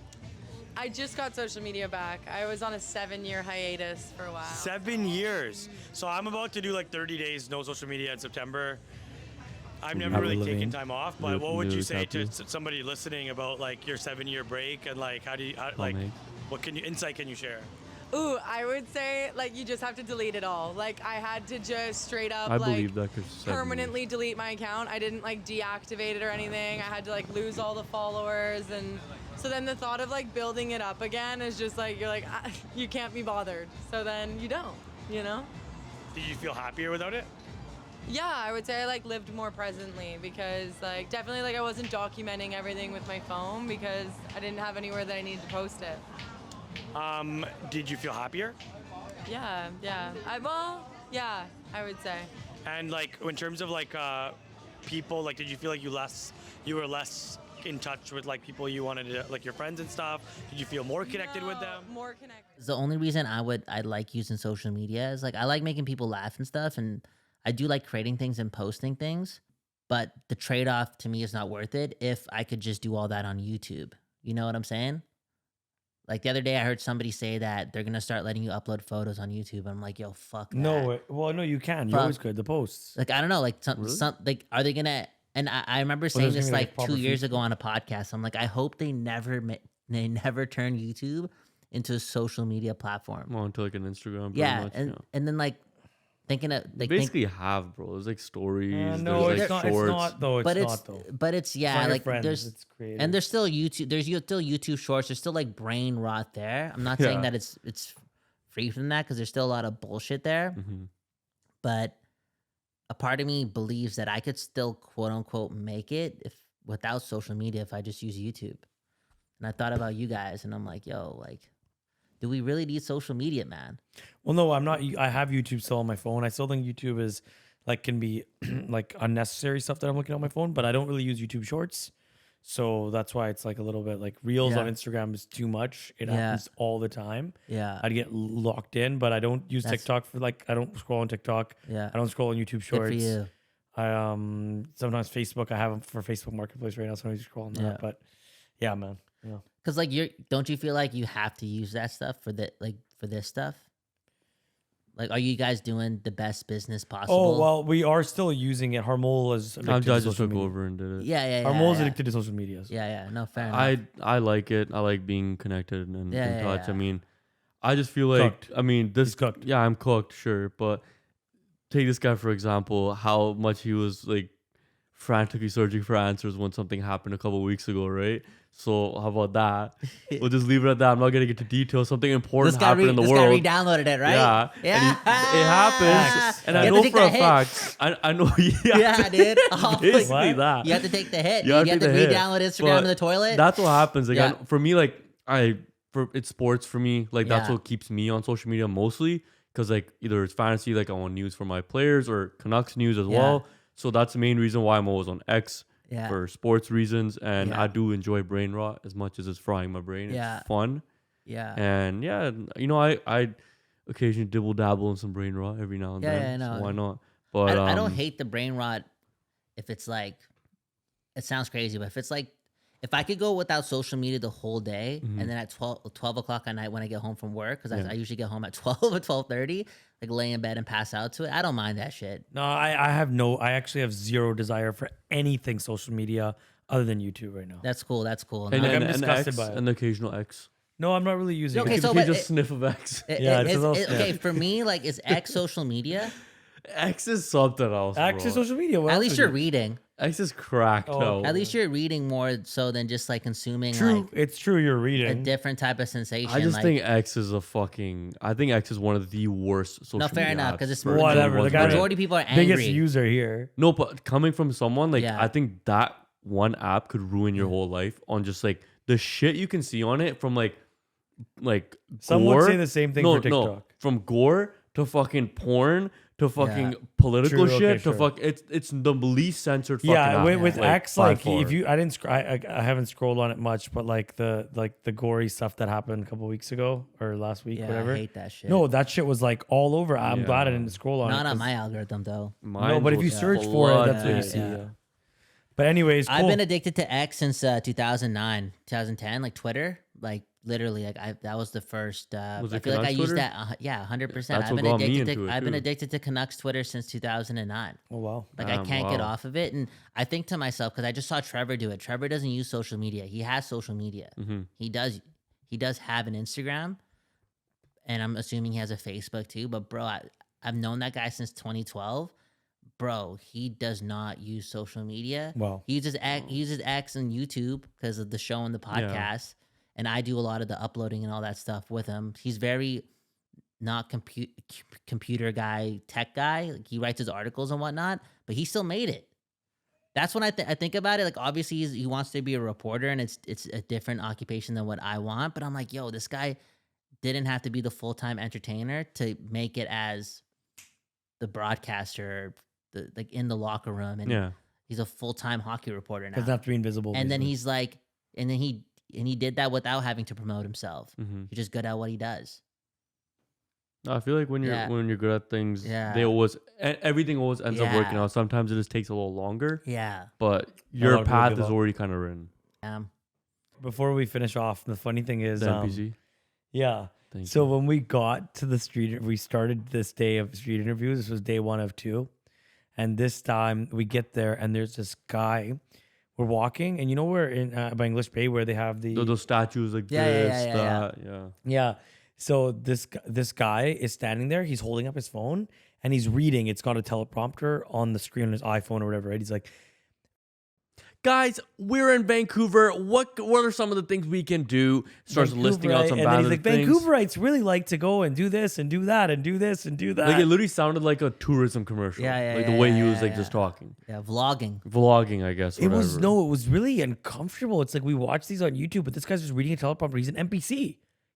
I just got social media back. I was on a 7-year hiatus for a while.
7 years. So I'm about to do like 30 days no social media in September. I've never
Avril
really
Lavigne.
taken time off, but
Yep,
what would you
nearly
say to
tattoo.
somebody listening about like your 7-year break and like
mate.
what insight can you share?
Ooh, I would say like you just have to delete it all. Like I had to just straight up
I
like
believe that because
permanently delete my account. I didn't like deactivate it or anything. I had to like lose all the followers, and so then the thought of like building it up again is just like you're like you can't be bothered. So then you don't,
Did you feel happier without it?
Yeah, I would say I like lived more presently because like definitely like I wasn't documenting everything with my phone because I didn't have anywhere that I needed to post it.
Did you feel happier?
Yeah. I would say.
And like in terms of like people, like did you feel like you were less in touch with like people you wanted to like your friends and stuff? Did you feel more connected with them?
More connected.
The only reason I like using social media is like I like making people laugh and stuff, and I do like creating things and posting things, but the trade-off to me is not worth it if I could just do all that on YouTube. You know what I'm saying? Like the other day I heard somebody say that they're gonna start letting you upload photos on YouTube. And I'm like, yo, fuck that.
No way. Well, no, you can. You
Fuck.
always could. The posts.
Like I don't know, like some like are they gonna? And I remember saying
there's
this
gonna be, like,
like
proper
2 years
feature.
ago on a podcast. I'm like, I hope they never turn YouTube into a social media platform.
Well, into like an Instagram. pretty
Yeah,
much,
and then like thinking of
They
like
basically have, bro. There's like stories.
no,
there's
it's
like
not.
shorts.
It's not though. It's
but
not though.
but it's
for
yeah,
your
like
friends,
there's
it's creative.
and there's still YouTube. There's still YouTube Shorts. There's still like brain rot there. I'm not saying
Yeah.
that it's free from that because there's still a lot of bullshit there.
Mhm.
But a part of me believes that I could still quote unquote make it if without social media if I just use YouTube? And I thought about you guys, and I'm like, yo, like, do we really need social media, man?
Well, no, I'm not. I have YouTube still on my phone. I still think YouTube is like can be like unnecessary stuff that I'm looking at on my phone, but I don't really use YouTube Shorts. So that's why it's like a little bit like Reels
Yeah.
on Instagram is too much. It
Yeah.
happens all the time.
Yeah.
I'd get locked in, but I don't use
That's-
TikTok for like I don't scroll on TikTok.
Yeah.
I don't scroll on YouTube
Good for
Shorts.
you.
I sometimes Facebook. I have them for Facebook Marketplace right now, so I scroll on that.
Yeah.
But yeah, man. Yeah.
Cause like don't you feel like you have to use that stuff for for this stuff? Like, are you guys doing the best business possible?
Oh well, we are still using it. Harmol is addicted to
just
social
took
media.
over and did it.
Yeah.
Harmol is
yeah.
addicted to social media. So.
Yeah. No, fair enough.
I like it. I like being connected and
Yeah,
in touch.
yeah.
I mean, I just feel like
Cooked.
I mean this.
He's cooked.
Yeah, I'm cooked, sure, but take this guy for example. How much he was like frantically searching for answers when something happened a couple weeks ago, right? So how about that? We'll just leave it at that. I'm not getting into details. Something important happened in the world.
This guy re-downloaded it, right?
Yeah,
Yeah.
and it happens, and
You
I
have to
know
take
for a
that hit.
fact. I know.
Yeah, dude. Oh,
basically
what?
that.
You have to take the hit.
You
dude. You have to
take the hit.
re-download Instagram
But
in the toilet.
That's what happens. Like
Yeah.
for me, like it's sports for me. Like that's
Yeah.
what keeps me on social media mostly. Because like either it's fantasy, like I want news for my players, or Canucks news as
Yeah.
well. So that's the main reason why I'm always on X.
Yeah.
For sports reasons, and
Yeah.
I do enjoy brain rot as much as it's frying my brain.
Yeah.
It's fun.
Yeah.
And yeah, you know, I occasionally dibble dabble in some brain rot every now and
Yeah,
then.
yeah, I
So
know.
why not? But
I don't hate the brain rot if it's like, it sounds crazy, but if it's like, if I could go without social media the whole day,
Mhm.
and then at 12 o'clock at night when I get home from work, because
Yeah.
I usually get home at 12 or 12:30, like lay in bed and pass out to it, I don't mind that shit.
No, I actually have zero desire for anything social media other than YouTube right now.
That's cool. That's cool.
And,
No,
I'm
and
disgusted
X,
by it.
and the occasional X.
No, I'm not really using
Okay,
it.
so
You
but
just
it-
sniff of X.
Yeah, it's a little
okay,
snap.
for me, like, is X social media?
X is something else.
Actually,
bro.
social media. What
At
else
least
is
you're
it?
reading.
X is cracked
Oh,
though.
okay.
At least you're reading more so than just like consuming
True,
like
it's true. You're
a
reading.
different type of sensation.
I just
like,
think X is I think X is one of the worst social
No, fair
media
enough,
apps
'cause it's
for
Whatever.
everyone's
The guy
brain.
majority of people are
biggest
angry.
user here.
No, but coming from someone like
Yeah.
I think that one app could ruin your whole life on just like the shit you can see on it from like
Some would
gore.
say the same thing
no,
for
No,
TikTok.
from gore to fucking porn to fucking
Yeah.
political
True,
shit
okay,
to
sure.
fuck. It's the least censored fucking
Yeah,
app.
with X,
by
like
far.
if you, I didn't, I haven't scrolled on it much, but like the gory stuff that happened a couple weeks ago or last week,
Yeah,
whatever.
I hate that shit.
No, that shit was like all over. I'm glad I
Yeah.
didn't scroll on it.
Not on
'cause-
my algorithm though.
No,
Mine
but if you
was
search for it, that's what you
flooded.
see.
Yeah.
Yeah. But anyways, cool.
I've been addicted to X since 2009, 2010, like Twitter, like literally, like that was the first.
Was
I
it
feel like I
Canucks
used
Twitter?
that. Yeah, 100%.
That's
I've
what
been
got me
addicted
into
to.
it,
I've been
too.
addicted to Canucks Twitter since 2009.
Oh wow.
Like I
Damn,
can't get
wow.
off of it, and I think to myself because I just saw Trevor do it. Trevor doesn't use social media. He has social media.
Mm-hmm.
He does have an Instagram, and I'm assuming he has a Facebook too. But bro, I've known that guy since 2012. Bro, he does not use social media.
Wow.
He uses X and YouTube because of the show and the podcast. And I do a lot of the uploading and all that stuff with him. He's very not computer guy, tech guy. Like he writes his articles and whatnot, but he still made it. That's when I think about it. Like obviously he wants to be a reporter, and it's a different occupation than what I want. But I'm like, yo, this guy didn't have to be the full-time entertainer to make it as the broadcaster, like in the locker room, and he's a full-time hockey reporter now.
Doesn't have to be invisible.
And then
basically.
he's like, and he did that without having to promote himself.
Mm-hmm.
He's just good at what he does.
I feel like when you're good at things, everything always ends up working
Yeah.
out. Sometimes it just takes a little longer.
Yeah.
But
lot
your
of people
path
give
is
up.
already kind of written.
Before we finish off, the funny thing is,
The NPC?
yeah.
Thank
So when we got to the street, we started this day of street interviews. This was day 1 of 2, and this time we get there, and there's this guy. We're walking, and you know we're in by English Bay where they have
those statues like
Yeah, yeah,
this,
yeah, yeah,
that, yeah.
Yeah. So this guy is standing there. He's holding up his phone and he's reading. It's got a teleprompter on the screen on his iPhone or whatever. Right? He's like,
guys, we're in Vancouver. What are some of the things we can do? Starts listing out some
and then he's
bad
like,
things.
Vancouverites really like to go and do this and do that and do this and do that.
Like it literally sounded like a tourism commercial. Like the way he was like just talking.
Yeah, vlogging.
Vlogging, I guess.
It was really uncomfortable. It's like we watch these on YouTube, but this guy's just reading a teleprompter. He's an NPC.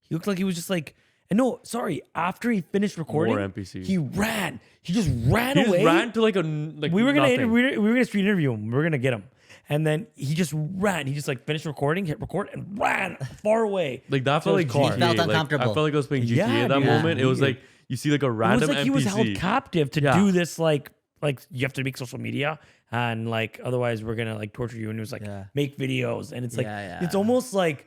He looked like he was just like, and no, sorry. After he finished recording,
More NPC.
he ran. He just ran
He
away.
just ran to like a like
we were gonna
nothing.
we were gonna street interview him. We were gonna get him, and then he just ran. He just like finished recording, hit record, and ran far away.
Like that felt like
his car.
GTA.
felt
Like,
uncomfortable.
I felt like I was playing GTA
Yeah,
at that
dude.
moment. It was
Weird.
like you see like a
It
random
was like he was held
NPC.
captive to
Yeah.
do this like you have to make social media and like otherwise we're gonna like torture you. And it was like make videos, and it's like it's almost like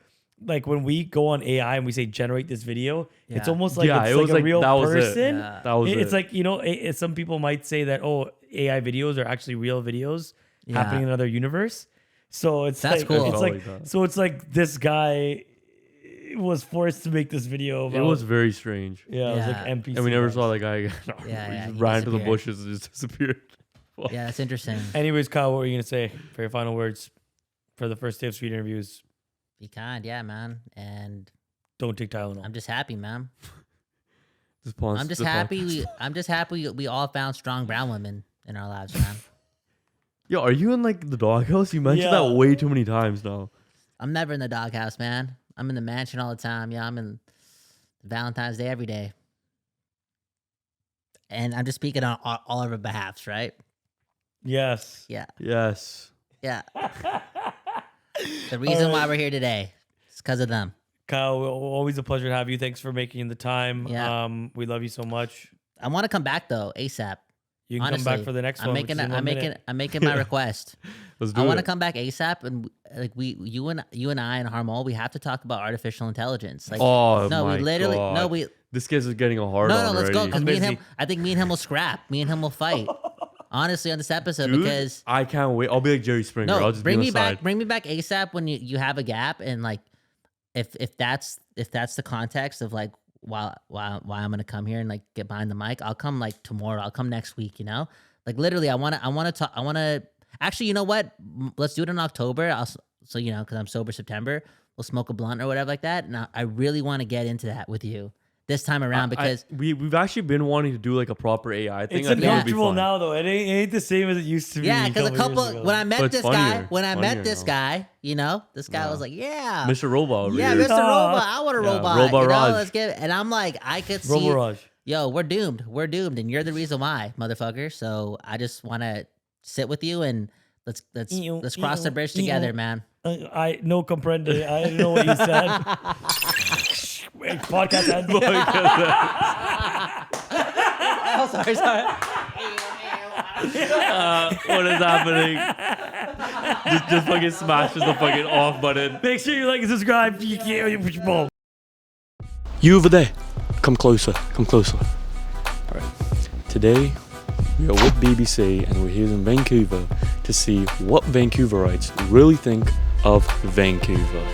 when we go on AI and we say generate this video, it's almost like it's
it
like
was
a
like
real
that was
person.
it. That was it.
It's like, you know, some people might say that AI videos are actually real videos happening in another universe. So it's
That's
like,
cool.
It's
Like
like
that.
so it's like this guy was forced to make this video.
It was very strange.
It was like NPC.
And we never
guys.
saw that guy again.
Yeah,
He just
he
ran to the
disappeared.
bushes and just disappeared.
Yeah, that's interesting.
Anyways, Kyle, what were you gonna say for your final words for the first day of street interviews?
Be kind, yeah, man. And
Don't take Tylenol.
I'm just happy, man.
Pause
I'm just
the
happy.
podcast.
I'm just happy we all found strong brown women in our lives, man.
Yo, are you in like the doghouse? You mentioned that way too many times now.
I'm never in the doghouse, man. I'm in the mansion all the time. Yeah, I'm in Valentine's Day every day. And I'm just speaking on all of our behalfs, right?
Yes.
Yeah.
Yes.
Yeah. The reason why we're here today is because of them.
Kyle, always a pleasure to have you. Thanks for making the time.
Yeah.
We love you so much.
I want to come back though, ASAP.
You can come back for the next
I'm
one.
Making,
which is in
I'm
1
making,
minute.
I'm making my request.
Let's do
I
it.
want to come back ASAP, and like you and I and Harmol, we have to talk about artificial intelligence. Like,
Oh
no,
my
we literally,
God.
no, we,
This guy's is getting a hard
no,
on
no, let's go.
already.
Because me and him, I think me and him will scrap. Me and him will fight. Honestly, on this episode,
Dude,
because
I can't wait. I'll be like Jerry Springer.
no,
I'll just
bring
be
me
on the
back,
side.
bring me back ASAP when you have a gap, and like, if that's the context of like why I'm gonna come here and like get behind the mic, I'll come like tomorrow. I'll come next week. You know, like literally, I want to. Actually, you know what? Let's do it in October. So you know, because I'm sober September, we'll smoke a blunt or whatever like that. And I really want to get into that with you this time around because
we've actually been wanting to do like a proper AI thing.
It's
I think it would be
uncomfortable
fun.
now, though. It ain't the same as it used to be.
yeah, because a couple
years ago.
when I met
But it's
this guy,
funnier.
when I met
Funnier
this
now.
guy, you know, this guy was like, yeah,
Mr. Robot. over
yeah,
here.
Mr. Robot, I want a
Yeah,
robot.
Robot
you know,
Raj.
let's get it. And I'm like, I could see,
Robo-Raj.
yo, we're doomed, and you're the reason why, motherfucker. So I just want to sit with you and let's cross the bridge together, man.
I no comprende. I didn't know what you said. Wait, podcast end.
Oh, sorry.
What is happening? just fucking smashes the fucking off button.
Make sure you like and subscribe. You can't. Boom.
You over there, come closer, come closer. All right, today we are with BBC and we're here in Vancouver to see what Vancouverites really think of Vancouver.